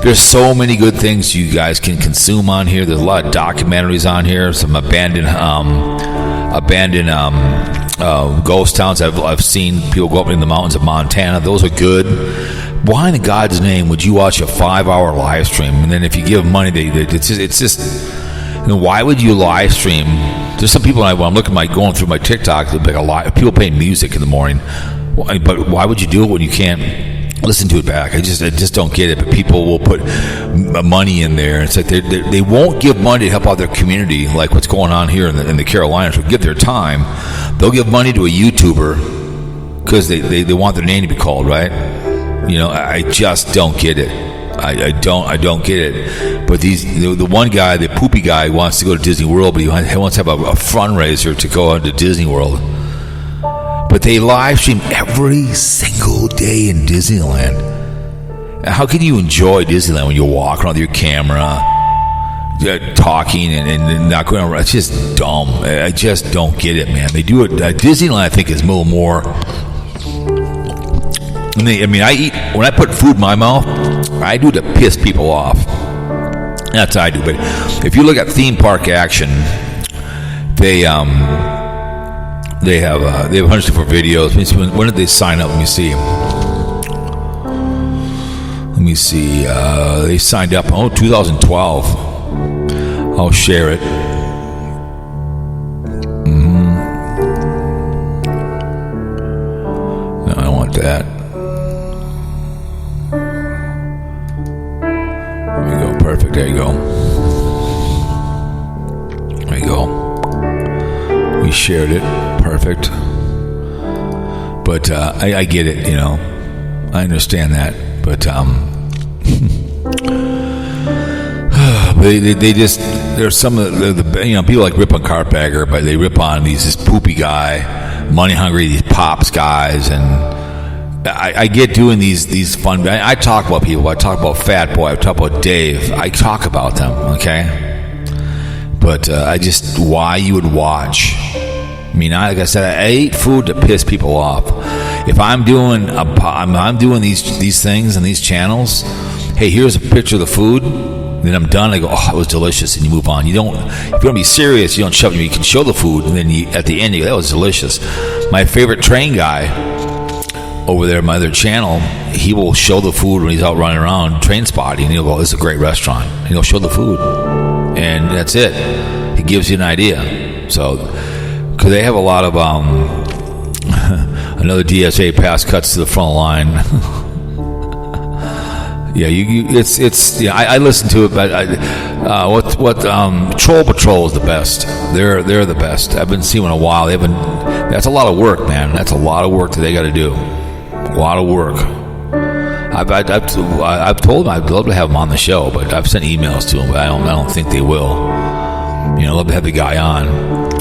[SPEAKER 1] There's so many good things you guys can consume on here. There's a lot of documentaries on here, some abandoned ghost towns. I've seen people go up in the mountains of Montana. Those are good. Why in God's name would you watch a 5-hour live stream? And then if you give money, it's just why would you live stream? There's some people when I'm looking going through my TikTok, like a lot of people playing music in the morning. But why would you do it when you can't listen to it back? I just don't get it. But people will put money in there. It's like they won't give money to help out their community, like what's going on here in the Carolinas. Will give their time. They'll give money to a YouTuber because they want their name to be called, right? I just don't get it. I don't get it. But the one guy, the poopy guy, wants to go to Disney World, but he wants to have a fundraiser to go out to Disney World. But they live stream every single day in Disneyland. How can you enjoy Disneyland when you're walking around with your camera? talking and not going around. It's just dumb. I just don't get it, man. They do it. Disneyland, I think, is a little more. I eat, when I put food in my mouth, I do it to piss people off. That's what I do. But if you look at theme park action, they have a bunch of different videos. When did they sign up? Let me see. They signed up 2012. I'll share it. No, I don't want that. There you go. Perfect. There you go. There you go. We shared it. Perfect. But I get it, I understand that. But they just, there's some of the people like rip on Carpetbagger, but they rip on this poopy guy, money hungry, these pops guys, and I get doing these fun. I talk about people. I talk about Fat Boy. I talk about Dave. I talk about them. Okay, but why you would watch? Like I said, I eat food to piss people off. If I'm doing these things and these channels, hey, here's a picture of the food. Then I'm done. I go, oh, it was delicious, and you move on. If you want to be serious, you don't shove it. You can show the food, and then at the end, you go, that was delicious. My favorite train guy over there, my other channel, he will show the food when he's out running around train spotting, and he'll go, this is a great restaurant, and he'll show the food, and that's it. He gives you an idea. So, because they have a lot of another DSA pass cuts to the front line. Yeah, I listen to it, but Troll Patrol is the best. They're the best. I've been seeing them in a while. That's a lot of work, man. That's a lot of work that they got to do. A lot of work. I've told them I'd love to have them on the show, but I've sent emails to them, but I don't think they will. I'd love to have the guy on,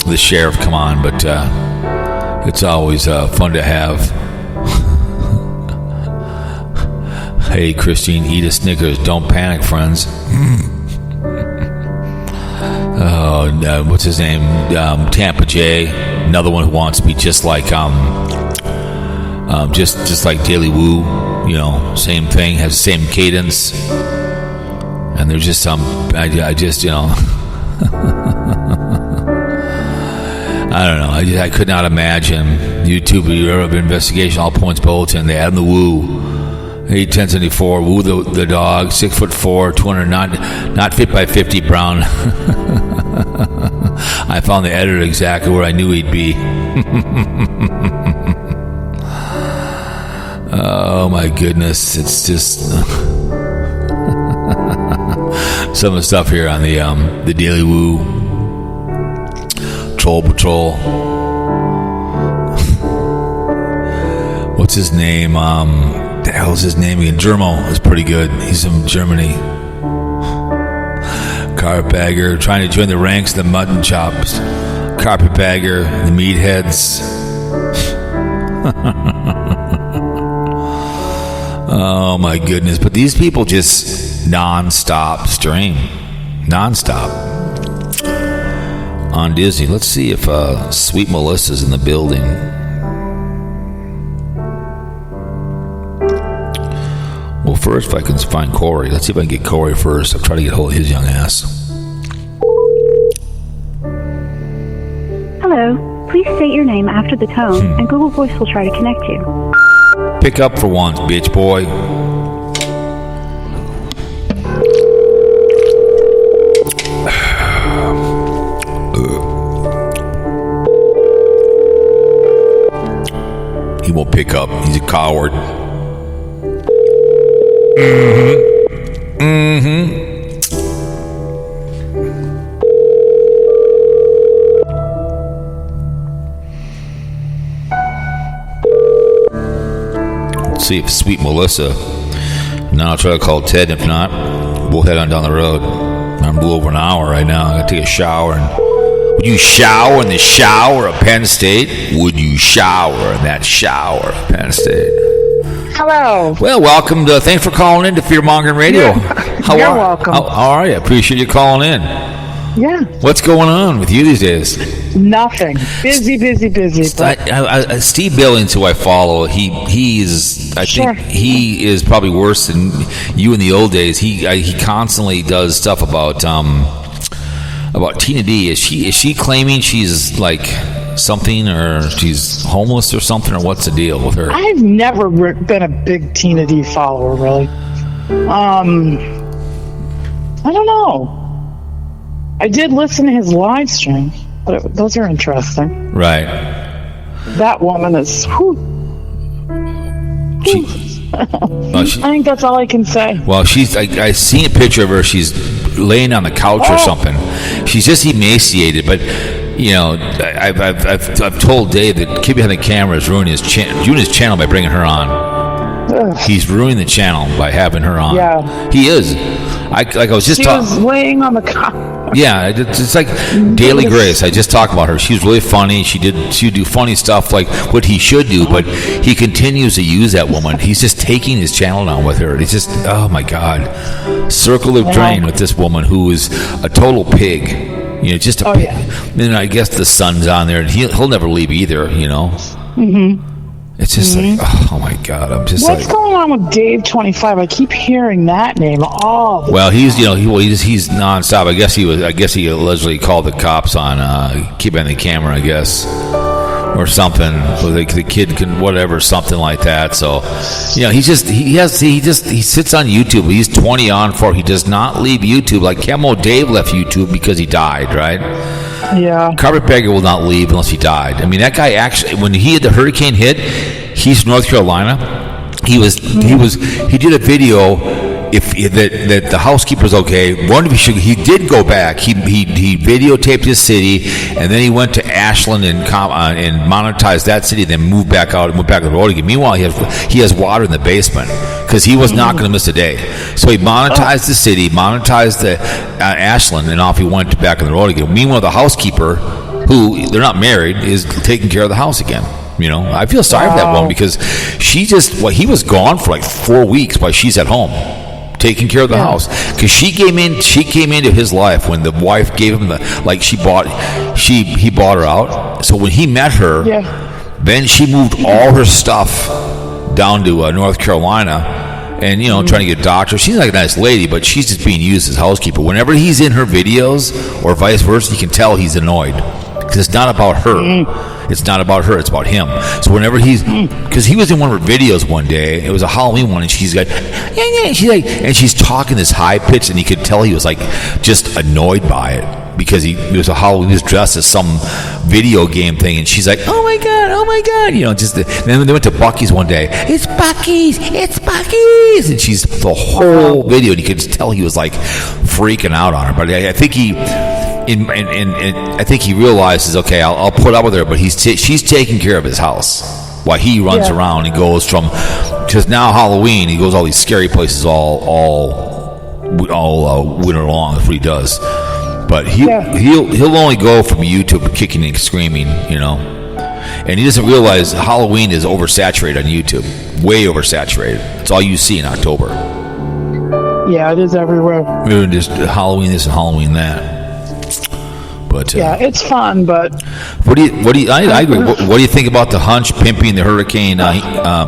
[SPEAKER 1] the sheriff come on, but it's always fun to have. Hey, Christine, eat a Snickers. Don't panic, friends. What's his name? Tampa J. Another one who wants to be just like just like Daily Woo. Same thing, has the same cadence. And there's just some. I don't know. I could not imagine YouTube Bureau of Investigation, All Points Bulletin. They add the Woo. 1074, Woo the dog, 6'4", 200, not fit by 50 Brown. I found the editor exactly where I knew he'd be. Oh my goodness, it's just some of the stuff here on the Daily Woo, Troll Patrol. What's his name? The hell's his name again? Germo is pretty good. He's from Germany. Carpetbagger trying to join the ranks of the mutton chops. Carpetbagger, the meatheads. Oh my goodness! But these people just non-stop stream, non-stop on Disney. Let's see if Sweet Melissa's in the building. Well, first, if I can find Corey. Let's see if I can get Corey first. I'll try to get hold of his young ass.
[SPEAKER 13] Hello. Please state your name after the tone, and Google Voice will try to connect you.
[SPEAKER 1] Pick up for once, bitch boy. He won't pick up. He's a coward. Let's see if Sweet Melissa. Now I'll try to call Ted. If not, we'll head on down the road. I'm a little over an hour right now. I gotta take a shower. Would you shower in the shower of Penn State? Would you shower in that shower of Penn State?
[SPEAKER 14] Hello.
[SPEAKER 1] Well, welcome to. Thanks for calling in to Fear Mongering Radio.
[SPEAKER 14] You're welcome.
[SPEAKER 1] How are you? Appreciate you calling in.
[SPEAKER 14] Yeah.
[SPEAKER 1] What's going on with you these days?
[SPEAKER 14] Nothing. Busy. But
[SPEAKER 1] Steve Billings, who I follow, I think he is probably worse than you in the old days. He constantly does stuff about Tina D. Is she claiming she's like something, or she's homeless or something, or what's the deal with her?
[SPEAKER 14] I've never been a big Tina D follower, really. I don't know. I did listen to his live stream, but those are interesting.
[SPEAKER 1] Right.
[SPEAKER 14] That woman is. I think that's all I can say.
[SPEAKER 1] Well, I seen a picture of her. She's laying on the couch or something. She's just emaciated, but you know, I've told Dave that kid behind the camera is ruining his channel by bringing her on. He's ruining the channel by having her on.
[SPEAKER 14] Yeah,
[SPEAKER 1] he is. I was just talking.
[SPEAKER 14] She was laying on the couch.
[SPEAKER 1] Yeah, it's like Daily Grace. I just talked about her. She was really funny. She'd do funny stuff like what he should do, but he continues to use that woman. He's just taking his channel down with her. It's just, oh my God, circle of drain with this woman who is a total pig. You know, just a pig. And I guess the son's on there, and he'll never leave either. You know. Mm-hmm. It's just like, oh my God, I'm just
[SPEAKER 14] What's going on with Dave 25? I keep hearing that name all the time.
[SPEAKER 1] He's he's nonstop. I guess he allegedly called the cops on keeping the camera, I guess, or something. So the kid can something like that. So, you know, he sits on YouTube. He's 20 on 4. He does not leave YouTube. Like Camo Dave left YouTube because he died, right?
[SPEAKER 14] Yeah.
[SPEAKER 1] Carpetbagger will not leave unless he died. I mean, that guy actually, when he had the hurricane hit, he's from North Carolina. He did a video that the housekeeper's okay. He did go back. He videotaped his city, and then he went to Ashland and monetized that city. Then moved back out and went back to the road again. Meanwhile, he has water in the basement because he was not going to miss a day. So he monetized the city, monetized the Ashland, and off he went back on the road again. Meanwhile, the housekeeper, who they're not married, is taking care of the house again. You know, I feel sorry for that woman because he was gone for like 4 weeks while she's at home taking care of the house, because she came into his life when the wife gave him he bought her out. So when he met her, then she moved all her stuff down to North Carolina, and you know, trying to get a doctor. She's like a nice lady, but she's just being used as housekeeper. Whenever he's in her videos or vice versa, you can tell he's annoyed because it's not about her. It's not about her. It's about him. So whenever because he was in one of her videos one day, it was a Halloween one, and she's like, and she's talking this high pitch, and you could tell he was like just annoyed by it because he was dressed as some video game thing, and she's like, oh my god, you know, then they went to Buc-ee's one day. It's Buc-ee's, and she's the whole video, and you could tell he was like freaking out on her. But I think I think he realizes, okay, I'll put up with her, but she's taking care of his house while he runs around and goes because now Halloween, he goes all these scary places all winter long. That's what he does. But he'll only go from YouTube kicking and screaming, you know. And he doesn't realize Halloween is oversaturated on YouTube, way oversaturated. It's all you see in October.
[SPEAKER 14] Yeah, it is everywhere.
[SPEAKER 1] Just Halloween this and Halloween that. But
[SPEAKER 14] it's fun, but
[SPEAKER 1] I agree. What do you think about the Hunch pimping the hurricane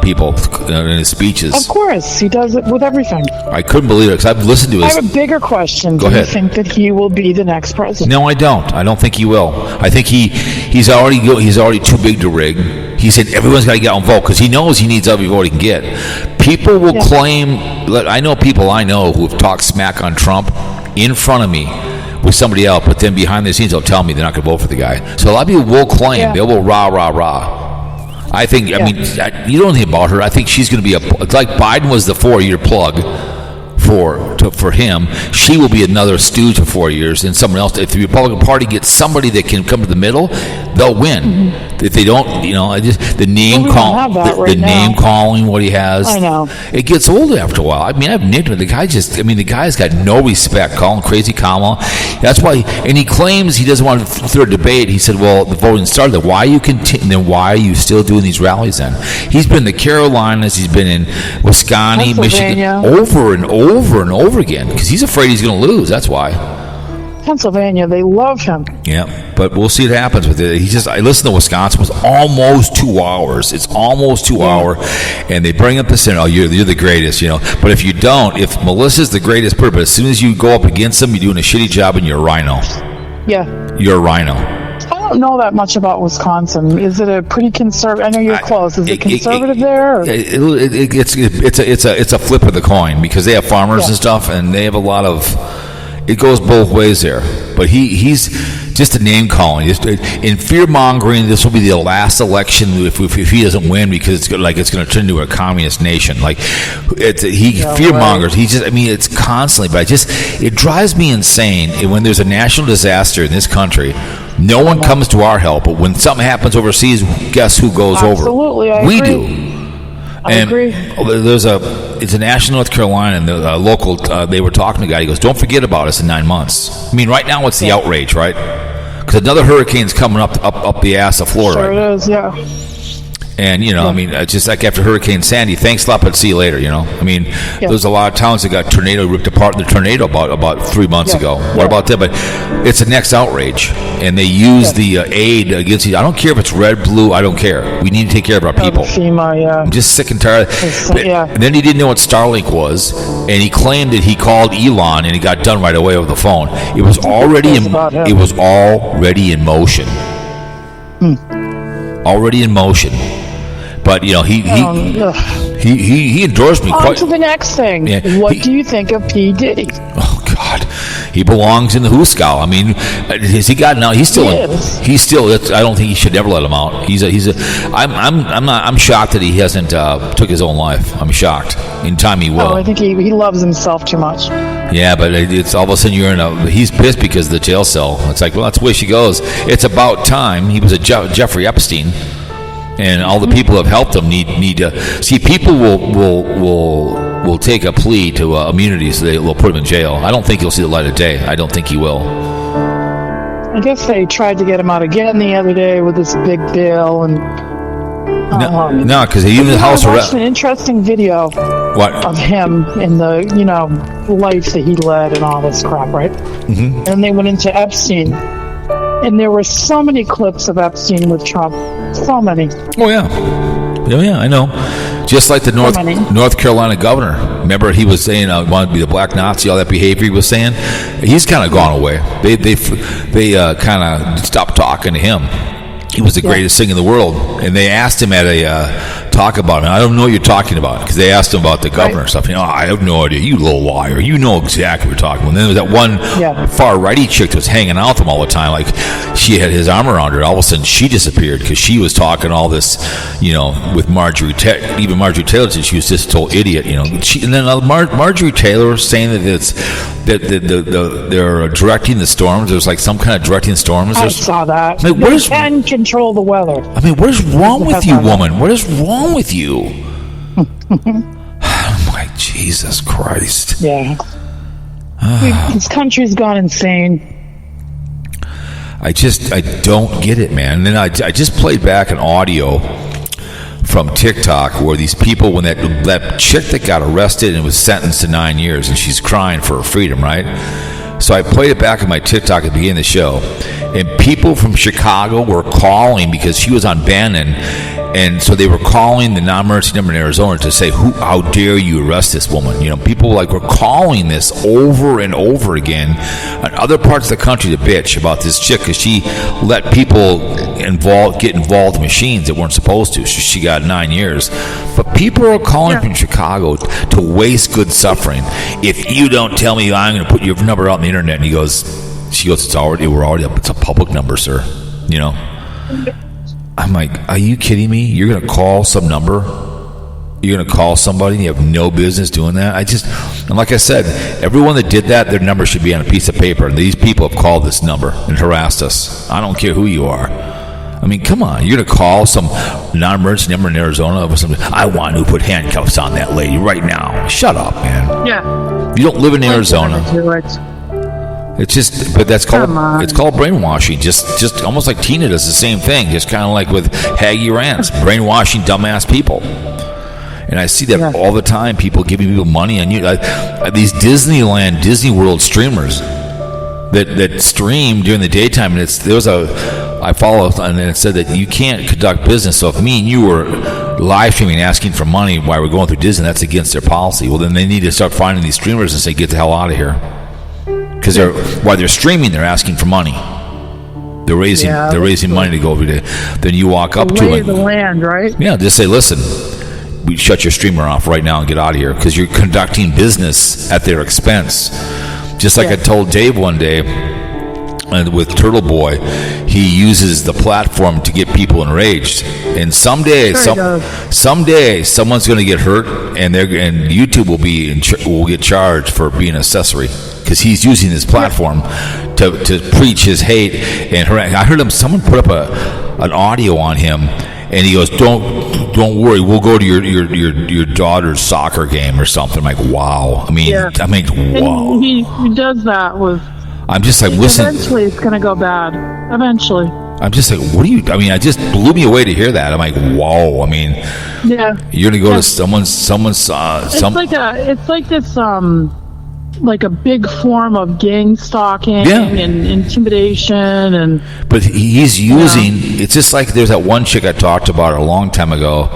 [SPEAKER 1] people in his speeches?
[SPEAKER 14] Of course, he does it with everything.
[SPEAKER 1] I couldn't believe it because I've listened to his.
[SPEAKER 14] I have a bigger question.
[SPEAKER 1] Go ahead.
[SPEAKER 14] Do you think that he will be the next president?
[SPEAKER 1] No, I don't. I don't think he will. I think he's already too big to rig. He said everyone's got to get out and vote because he knows he needs every vote he can get. People will claim. I know people I know who have talked smack on Trump in front of me with somebody else, but then behind the scenes they'll tell me they're not going to vote for the guy. So a lot of people will claim, they will rah. I think, I mean, you don't think about her. I think she's going to be it's like Biden was the 4-year plug for him. She will be another stooge for 4 years, and someone else. If the Republican Party gets somebody that can come to the middle, they'll win. if they don't, the name name calling, what he has.
[SPEAKER 14] I know.
[SPEAKER 1] It gets old after a while. I mean, I've nicked him. The guy's got no respect, calling crazy Kamala. That's why, and he claims he doesn't want to through a debate. He said, well, the voting started. Why are you still doing these rallies then? He's been in the Carolinas. He's been in Wisconsin, Michigan, over and over and over again, because he's afraid he's going to lose. That's why.
[SPEAKER 14] Pennsylvania, they love him.
[SPEAKER 1] Yeah, but we'll see what happens with it. I listened to Wisconsin. It was almost 2 hours. It's almost 2 hours, and they bring up the center. Oh, you're the greatest, But if you don't, if Melissa's the greatest person, but as soon as you go up against them, you're doing a shitty job, and you're a rhino.
[SPEAKER 14] Yeah.
[SPEAKER 1] You're a rhino.
[SPEAKER 14] I don't know that much about Wisconsin. Is it a pretty conservative? I know you're close. Is it conservative there? Or?
[SPEAKER 1] It's a flip of the coin, because they have farmers and stuff, and they have a lot of. It goes both ways there, but he's just a name calling. In fear mongering, this will be the last election if he doesn't win, because it's going to turn into a communist nation. Fear mongers. It's constantly, but it drives me insane. And when there's a national disaster in this country, no one comes to our help. But when something happens overseas, guess who goes over?
[SPEAKER 14] Absolutely, I
[SPEAKER 1] agree.
[SPEAKER 14] We
[SPEAKER 1] do. I agree. It's a national North Carolina, and the local, they were talking to a guy. He goes, don't forget about us in 9 months. I mean, right now it's the outrage, right? Because another hurricane's coming up the ass of Florida.
[SPEAKER 14] Sure it is, yeah.
[SPEAKER 1] And, just like after Hurricane Sandy, thanks a lot, but see you later, There's a lot of towns that got ripped apart in the tornado about 3 months ago. What about that? But it's the next outrage. And they use the aid against you. I don't care if it's red, blue, I don't care. We need to take care of our people. I'm just sick and tired. And then he didn't know what Starlink was, and he claimed that he called Elon, and he got done right away over the phone. It was already in motion. Already in motion. But he endorsed me.
[SPEAKER 14] On to the next thing. Yeah, what do you think of P. Diddy?
[SPEAKER 1] Oh God, he belongs in the Hooskow. I mean, has he gotten out? He's still. I don't think he should ever let him out. I'm shocked that he hasn't took his own life. I'm shocked. In time he will.
[SPEAKER 14] Oh, I think he loves himself too much.
[SPEAKER 1] Yeah, but it's all of a sudden he's pissed because of the jail cell. It's like, well, that's the way she goes. It's about time. He was a Jeffrey Epstein. And all the people who have helped them need to see. People will take a plea to immunity, so they'll put him in jail. I don't think he'll see the light of day. I don't think he will.
[SPEAKER 14] I guess they tried to get him out again the other day with this big bill, and
[SPEAKER 1] no, because he even the house arrest.
[SPEAKER 14] I watched an interesting video of him in the life that he led and all this crap, right? Mm-hmm. And they went into Epstein. And there were so many clips of Epstein with Trump. So many.
[SPEAKER 1] Oh, yeah. Yeah, I know. Just like the North Carolina governor. Remember, he was saying, I wanted to be the black Nazi, all that behavior he was saying? He's kind of gone away. They kind of stopped talking to him. He was the greatest thing in the world. And they asked him at a talk about him. I don't know what you're talking about, because they asked him about the governor stuff. I have no idea. You little liar. You know exactly what we're talking about. And then there was that one far-righty chick that was hanging out with him all the time. Like, she had his arm around her. All of a sudden, she disappeared because she was talking all this, with Marjorie Taylor. Even Marjorie Taylor said she was just a total idiot, and then Marjorie Taylor was saying that they're directing the storms. There's like some kind of directing storms.
[SPEAKER 14] I saw that. Like, they can control the weather.
[SPEAKER 1] I mean, what is wrong with you, woman? What is wrong with you? Oh my Jesus Christ!
[SPEAKER 14] Yeah, this country's gone insane.
[SPEAKER 1] I don't get it, man. And then I just played back an audio from TikTok where these people, when that chick that got arrested and was sentenced to 9 years, and she's crying for her freedom, right? So I played it back in my TikTok at the beginning of the show, and people from Chicago were calling because she was on Bannon, and so they were calling the non-emergency number in Arizona to say, how dare you arrest this woman? People were calling this over and over again in other parts of the country to bitch about this chick because she let people get involved in machines that weren't supposed to. So she got 9 years. But people are calling from Chicago to waste good suffering. If you don't tell me, I'm going to put your number out on the internet. And she goes, it's a public number, sir. I'm like, are you kidding me? You're going to call some number? You're going to call somebody and you have no business doing that? And like I said, everyone that did that, their number should be on a piece of paper. And these people have called this number and harassed us. I don't care who you are. I mean, come on. You're going to call some non-emergency number in Arizona or something. I want to put handcuffs on that lady right now. Shut up, man.
[SPEAKER 14] Yeah.
[SPEAKER 1] You don't live in Arizona.
[SPEAKER 14] Do it.
[SPEAKER 1] It's just, but it's called brainwashing. Just almost like Tina does the same thing. Just kind of like with Haggy Rants, brainwashing dumbass people. And I see that all the time. People giving people money on you. These Disney-World streamers that stream during the daytime, and I follow, and it said that you can't conduct business. So if me and you were live streaming asking for money while we're going through Disney, that's against their policy. Well, then they need to start finding these streamers and say, get the hell out of here. Because while they're streaming, they're asking for money. They're raising money to go over there. Then you walk up to them.
[SPEAKER 14] The land, right?
[SPEAKER 1] Yeah, just say, listen, we shut your streamer off right now and get out of here because you're conducting business at their expense. Just like I told Dave one day, and with Turtle Boy, he uses the platform to get people enraged. And someday someone's going to get hurt, and YouTube will get charged for being an accessory because he's using his platform to preach his hate and harass. I heard someone put up an audio on him, and he goes, "Don't worry, we'll go to your daughter's soccer game or something." I'm like, wow. I mean, wow.
[SPEAKER 14] And he does that with.
[SPEAKER 1] I'm just like, listen.
[SPEAKER 14] Eventually, it's going to go bad. Eventually.
[SPEAKER 1] I'm just like, what are you? I mean, it just blew me away to hear that. I'm like, whoa. I mean, you're going to go to someone's.
[SPEAKER 14] It's like this. Like a big form of gang stalking and intimidation,
[SPEAKER 1] but he's using. It's just like there's that one chick I talked about a long time ago,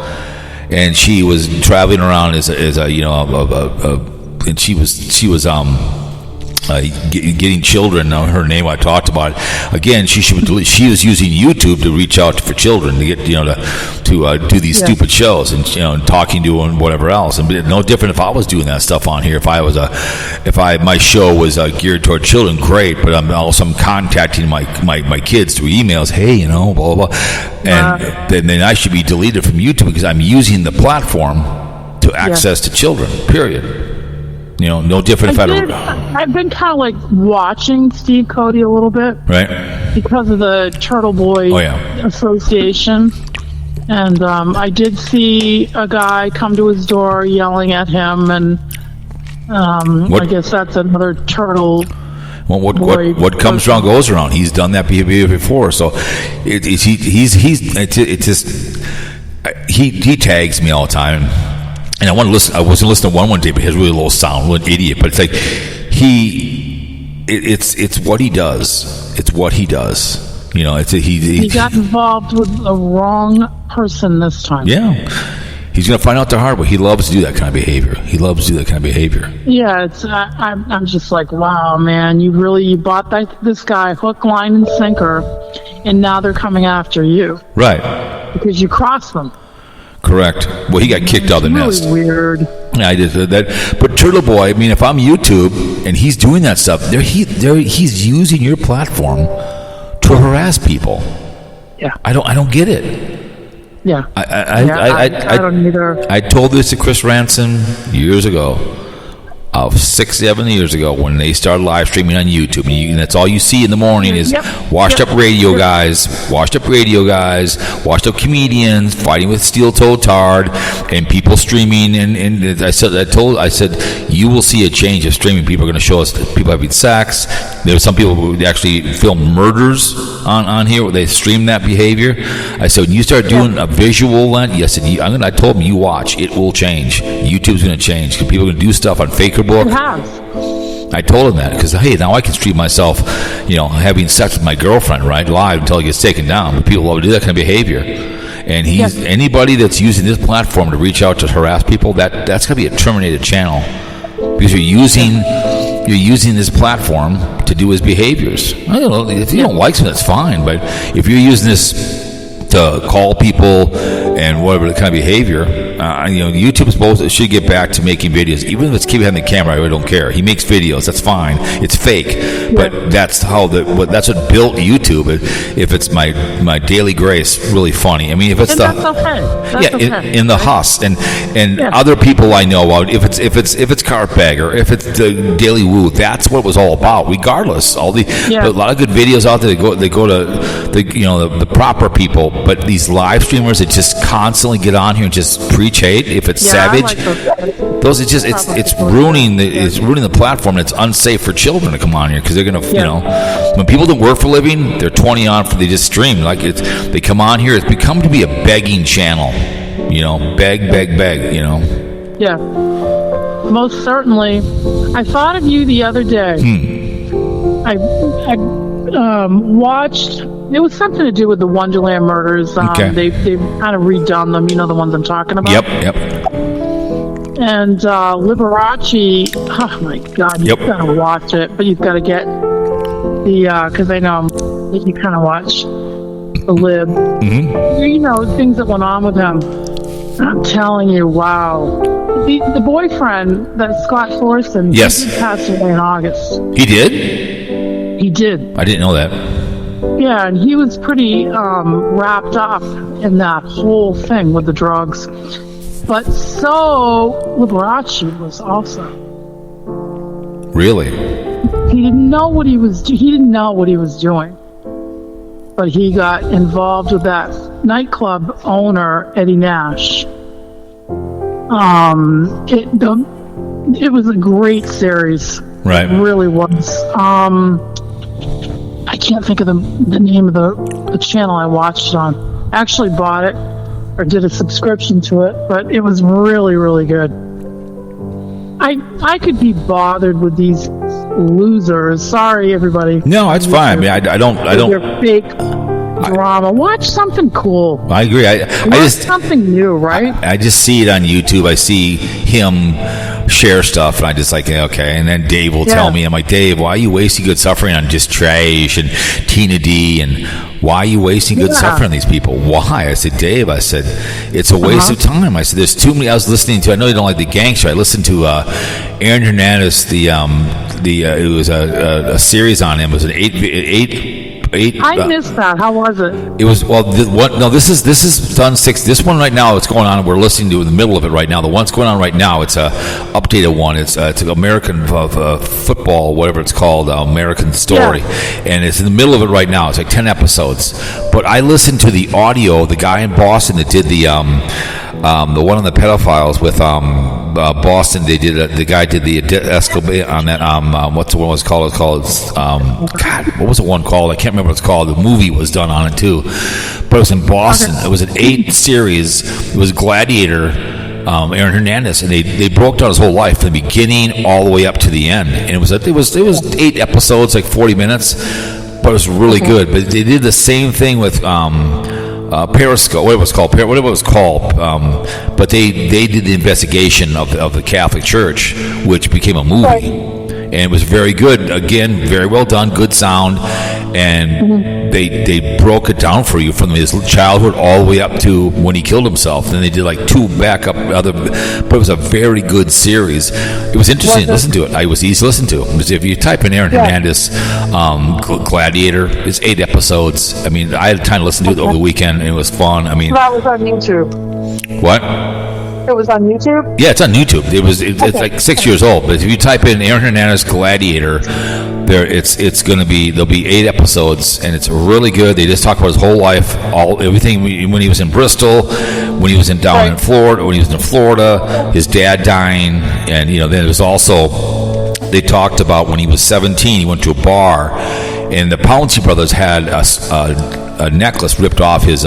[SPEAKER 1] and she was traveling around as a and she was getting children. Her name I talked about. Again, she was using YouTube to reach out for children to get to do these stupid shows and talking to them and whatever else. And no different if I was doing that stuff on here. If my show was geared toward children, great. But I'm contacting my kids through emails. Hey, blah blah blah, and then I should be deleted from YouTube because I'm using the platform to access to children. Period. No different
[SPEAKER 14] I've been kind of like watching Steve Cody a little bit,
[SPEAKER 1] right?
[SPEAKER 14] Because of the Turtle Boy Association, and I did see a guy come to his door yelling at him, and I guess that's another turtle.
[SPEAKER 1] Well, what comes around goes around. He's done that behavior before, so he tags me all the time. And I want to listen. I wasn't listening to one day, but he has really low sound. What an idiot! But it's like it's what he does. It's what he does. He
[SPEAKER 14] got involved with the wrong person this time.
[SPEAKER 1] Yeah, he's going to find out the hard way. He loves to do that kind of behavior.
[SPEAKER 14] Yeah, I'm just like, wow, man, you bought this guy hook, line, and sinker, and now they're coming after you,
[SPEAKER 1] right?
[SPEAKER 14] Because you crossed them.
[SPEAKER 1] Correct. Well, he got kicked out of the nest.
[SPEAKER 14] Really weird.
[SPEAKER 1] Yeah, I did that. But Turtle Boy, I mean, if I'm YouTube and he's doing that stuff, he's using your platform to harass people.
[SPEAKER 14] Yeah.
[SPEAKER 1] I don't get it.
[SPEAKER 14] Yeah.
[SPEAKER 1] I
[SPEAKER 14] don't either.
[SPEAKER 1] I told this to Chris Ransom years ago. 6-7 years ago when they started live streaming on YouTube, and that's all you see in the morning is washed up radio guys, washed up comedians fighting with steel-toed tard, and people streaming. And I said, you will see a change of streaming. People are going to show us people having sex. There are some people who actually film murders on here where they stream that behavior. I said, when you start doing a visual, I told them, you watch, it will change. YouTube's going to change because people are going to do stuff on Faker Book. I told him that because now I can stream myself, having sex with my girlfriend live until it gets taken down. But people love to do that kind of behavior, and anybody that's using this platform to reach out to harass people, that's going to be a terminated channel because you're using this platform to do his behaviors. I don't know if you don't like something, that's fine, but if you're using this to call people and whatever the kind of behavior. YouTube should get back to making videos, even if it's keep behind the camera. I really don't care. He makes videos, that's fine. It's fake, but that's that's what built YouTube. If it's my daily grace, really funny. I mean, if it's
[SPEAKER 15] that's okay.
[SPEAKER 1] In the Huss and other people I know about. If it's Carpetbagger, if it's the Daily Woo, that's what it was all about. Regardless, a lot of good videos out there. They go to the proper people, but these live streamers that just constantly get on here and just preach hate. If it's savage, those are just it's ruining the platform. It's unsafe for children to come on here because they're gonna when people don't work for a living, they're 20 on for they just stream they come on here. It's become to be a begging channel. Beg.
[SPEAKER 15] Yeah, most certainly. I thought of you the other day. I watched. It was something to do with the Wonderland murders. They've kind of redone them. You know the ones I'm talking about.
[SPEAKER 1] Yep.
[SPEAKER 15] And Liberace. Oh my God, you've got to watch it, but you've got to get the because I know that you kind of watch the Lib. Mm-hmm. Things that went on with him. I'm telling you, wow. The boyfriend, that Scott Thorson, he did pass away in August.
[SPEAKER 1] He did?
[SPEAKER 15] He did.
[SPEAKER 1] I didn't know that.
[SPEAKER 15] Yeah, and he was pretty wrapped up in that whole thing with the drugs. But so Liberace was also.
[SPEAKER 1] Really?
[SPEAKER 15] He didn't know what he was doing. But he got involved with that nightclub owner, Eddie Nash. It was a great series.
[SPEAKER 1] Right.
[SPEAKER 15] It really was. I can't think of the name of the channel I watched on. I actually bought it or did a subscription to it, but it was really, really good. I could be bothered with these losers. Sorry, everybody.
[SPEAKER 1] No, it's fine. I mean, I don't.
[SPEAKER 15] Your fake drama. Watch something cool.
[SPEAKER 1] I agree. I just
[SPEAKER 15] something new, right?
[SPEAKER 1] I just see it on YouTube. I see him share stuff, and I just okay. And then Dave will tell me, I'm like, Dave, why are you wasting good suffering on just trash and Tina D and why are you wasting good suffering on these people? Why? I said, Dave, it's a waste of time. I said, there's too many. I was listening to, I know you don't like the gangster. I listened to Aaron Hernandez, it was a series on him. It was an eight.
[SPEAKER 15] I missed that. How was it?
[SPEAKER 1] It was this is done 6. This one right now, it's going on. We're listening to in the middle of it right now. The one's going on right now. It's a updated one. It's American football, whatever it's called, American Story, and it's in the middle of it right now. It's like 10 episodes. But I listened to the audio. The guy in Boston that did the one on the pedophiles with Boston. They did the guy did the Escobar on that. What's the one was called? It's called God. What was the one called? I can't remember what it's called. The movie was done on it too, but it was in Boston. It was an 8 series. It was Gladiator. Aaron Hernandez, and they broke down his whole life from the beginning all the way up to the end. And it was 8 episodes, like 40 minutes, but it was really good. But they did the same thing with Periscope, whatever it was called. But they did the investigation of the Catholic Church, which became a movie. And it was very good. Again, very well done, good sound, and they broke it down for you from his childhood all the way up to when he killed himself. Then they did like 2 backup but it was a very good series. It was interesting to listen to it. It was easy to listen to. If you type in Aaron Hernandez, Gladiator, it's 8 episodes. I mean, I had time to listen to it over the weekend, and it was fun. I mean,
[SPEAKER 16] that was on YouTube.
[SPEAKER 1] What?
[SPEAKER 16] It was on YouTube?
[SPEAKER 1] Yeah, it's on YouTube. It's like 6 years old. But if you type in Aaron Hernandez Gladiator, there'll be 8 episodes, and it's really good. They just talk about his whole life, everything when he was in Bristol, when he was down in Florida, when he was in Florida, his dad dying, and then there's also they talked about when he was 17, he went to a bar, and the Pouncey brothers had a necklace ripped off his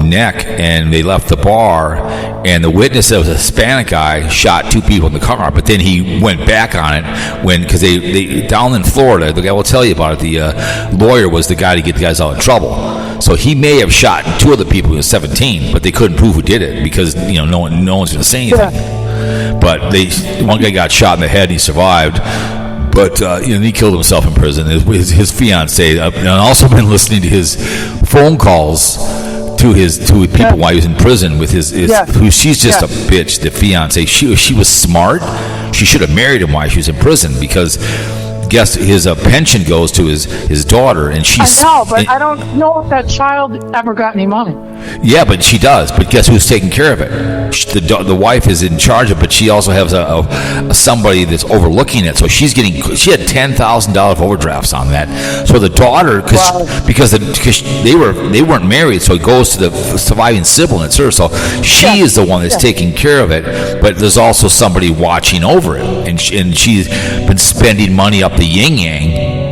[SPEAKER 1] neck, and they left the bar, and the witness that was a Hispanic guy shot 2 people in the car, but then he went back on it because they down in Florida, the guy will tell you about it, the lawyer was the guy to get the guys out of trouble. So he may have shot 2 other people who was 17, but they couldn't prove who did it because no one's going to say anything. But one guy got shot in the head and he survived. But he killed himself in prison. His fiance. I've also been listening to his phone calls to people while he was in prison with his who she's just a bitch, the fiance. She was smart. She should have married him while she was in prison, because guess his pension goes to his daughter, and she's.
[SPEAKER 15] I know, but I don't know if that child ever got any money.
[SPEAKER 1] Yeah, but she does. But guess who's taking care of it? The wife is in charge of it, but she also has a somebody that's overlooking it. So she had $10,000 overdrafts on that. So the daughter, because they weren't married, so it goes to the surviving sibling. It's her. So she is the one that's taking care of it. But there's also somebody watching over it, and she's been spending money up the yin yang.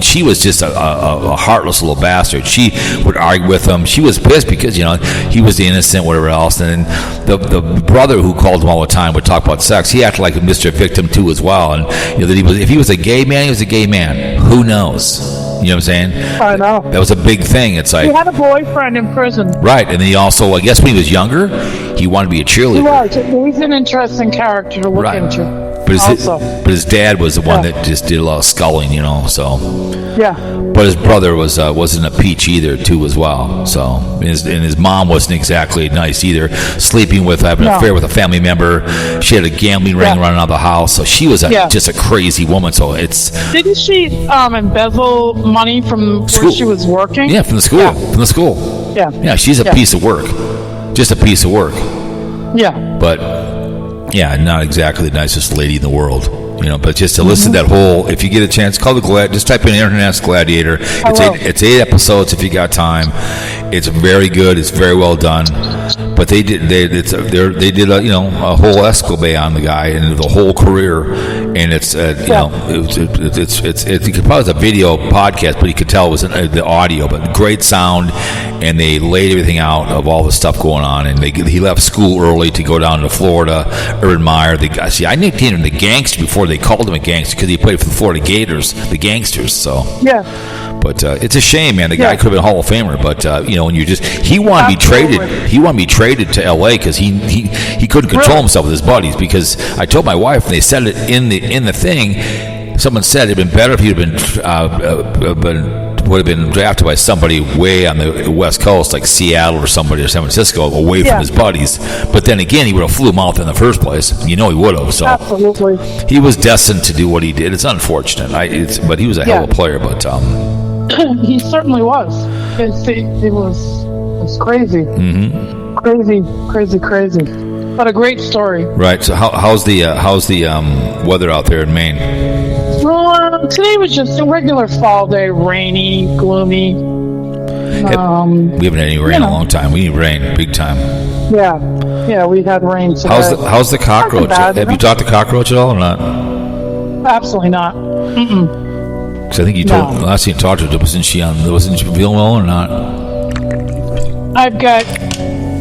[SPEAKER 1] She was just a heartless little bastard. She would argue with him. She was pissed because he was the innocent, whatever else. And then the brother who called him all the time would talk about sex. He acted like a Mr. Victim too as well. And that if he was a gay man, he was a gay man. Who knows? You know what I'm saying?
[SPEAKER 15] I know.
[SPEAKER 1] That was a big thing. It's like
[SPEAKER 15] he had a boyfriend in prison.
[SPEAKER 1] Right, and then he also, I guess, when he was younger, he wanted to be a cheerleader.
[SPEAKER 15] He was. He's an interesting character to look into.
[SPEAKER 1] But his dad was the one that just did a lot of sculling, so.
[SPEAKER 15] Yeah.
[SPEAKER 1] But his brother wasn't a peach either, too, as well. So, and his mom wasn't exactly nice either, having an affair with a family member. She had a gambling ring running out of the house, so she was just a crazy woman. So
[SPEAKER 15] didn't she embezzle money from
[SPEAKER 1] school.
[SPEAKER 15] Where she was working?
[SPEAKER 1] Yeah, from the school.
[SPEAKER 15] Yeah.
[SPEAKER 1] From the school.
[SPEAKER 15] Yeah.
[SPEAKER 1] Yeah, she's a piece of work. Just a piece of work.
[SPEAKER 15] Yeah.
[SPEAKER 1] But. Yeah, not exactly the nicest lady in the world, but just to listen to that whole, if you get a chance, call just type in Internet's Gladiator. It's 8 episodes if you got time. It's very good. It's very well done. But they did a whole escalade on the guy and the whole career, and it's probably a video podcast, but you could tell it was the audio, but great sound, and they laid everything out of all the stuff going on, and he left school early to go down to Florida. Urban Meyer, I nicknamed him the Gangster before they called him a gangster because he played for the Florida Gators, the Gangsters. So
[SPEAKER 15] yeah.
[SPEAKER 1] But it's a shame, man. The guy could have been a Hall of Famer, but when he wanted to be traded. He wanted to be traded to L.A. because he couldn't control himself with his buddies. Because I told my wife, and they said it in the thing. Someone said it'd been better if he'd would have been drafted by somebody way on the West Coast, like Seattle or somebody, or San Francisco, away from his buddies. But then again, he would have flew him out in the first place. He would have. So
[SPEAKER 15] absolutely,
[SPEAKER 1] he was destined to do what he did. It's unfortunate, but he was a hell of a player. But
[SPEAKER 15] he certainly was. It was crazy, crazy. But a great story.
[SPEAKER 1] Right. So how's the weather out there in Maine?
[SPEAKER 15] Today was just a regular fall day, rainy, gloomy.
[SPEAKER 1] We haven't had any rain in a long time. We need rain, big time.
[SPEAKER 15] Yeah, we had rain today.
[SPEAKER 1] How's the cockroach? Have you talked to cockroach at all or not?
[SPEAKER 15] Absolutely not.
[SPEAKER 1] Because I think you told last time you talked to her, wasn't she feeling well or not?
[SPEAKER 15] I've got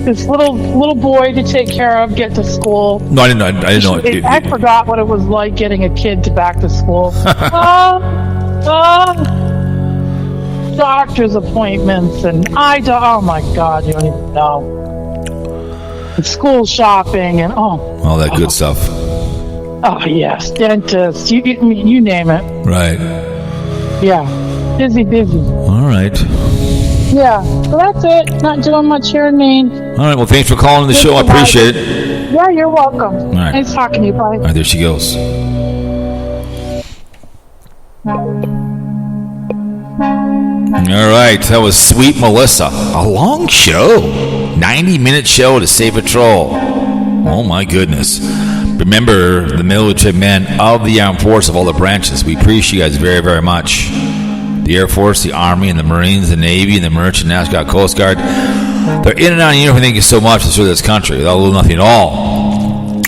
[SPEAKER 15] this little boy to take care of, get to school.
[SPEAKER 1] No, I didn't know.
[SPEAKER 15] I forgot what it was like getting a kid to back to school. Doctor's appointments, and oh my God, you don't even know. And school shopping, and
[SPEAKER 1] all that good stuff.
[SPEAKER 15] Oh yes, dentist, you name it.
[SPEAKER 1] Right.
[SPEAKER 15] Yeah, busy.
[SPEAKER 1] All right.
[SPEAKER 15] Yeah, so that's it. Not doing much here in Maine.
[SPEAKER 1] All right, well, thanks for calling the show. I appreciate it.
[SPEAKER 15] Yeah, you're welcome.
[SPEAKER 1] All right.
[SPEAKER 15] Nice talking to you. Bye.
[SPEAKER 1] All right, there she goes. All right, that was Sweet Melissa. A long show. 90-minute show to save a troll. Oh, my goodness. Remember, the military men of the armed force of all the branches. We appreciate you guys very, very much. The Air Force, the Army, and the Marines, the Navy, and the Merchant National Guard, Coast Guard. They're in and out of uniform. Thank you so much to serve this country without a little nothing at all.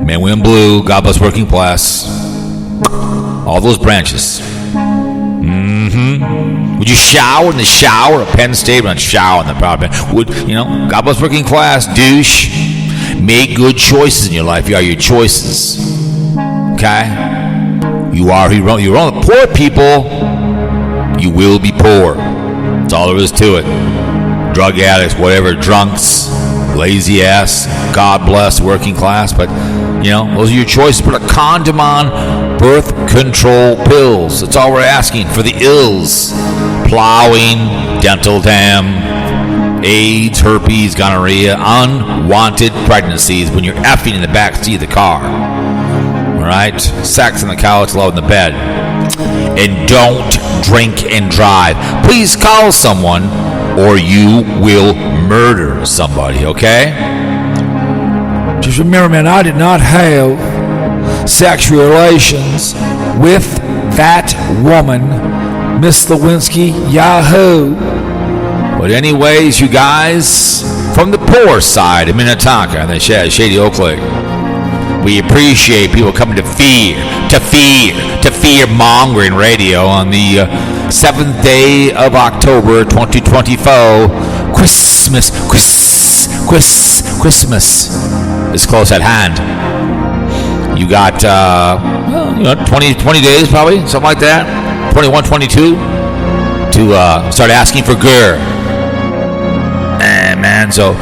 [SPEAKER 1] Men, women, blue, God bless working class. All those branches. Would you shower in the shower at Penn State? We're not showering in the proper. God bless working class, douche. Make good choices in your life. You are your choices. Okay? You are who you're on. The poor people, you will be poor. That's all there is to it. Drug addicts, whatever, drunks, lazy ass, God bless working class. But, those are your choices. Put a condom on birth control pills. That's all we're asking for the ills. plowing, dental dam, AIDS, herpes, gonorrhea, unwanted pregnancies when you're effing in the back seat of the car. All right? Sex on the couch, low in the bed. And don't drink and drive. Please call someone or you will murder somebody, okay? Just remember, man, I did not have sexual relations with that woman, Miss Lewinsky, Yahoo. But anyways, you guys, from the poor side of Minnetonka and the Shady Oak Lake, we appreciate people coming to fear mongering radio on the 7th day of October 2024. Christmas is close at hand. You got 20 days probably, something like that, 21, 22 to start asking for gur. And man, so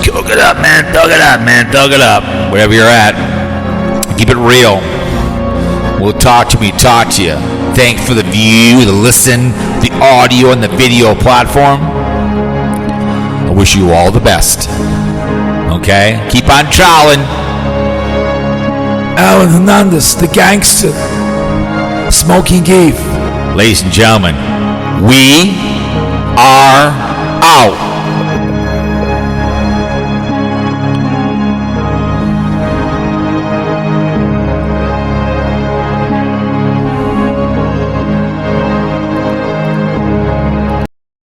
[SPEAKER 1] thug it up, man, thug it up. Wherever you're at, keep it real. We'll talk to you. Thanks for the view, the listen, the audio, and the video platform. I wish you all the best. Okay? Keep on trawling. Alan Hernandez, the gangster. Smoking Keith. Ladies and gentlemen, we are out.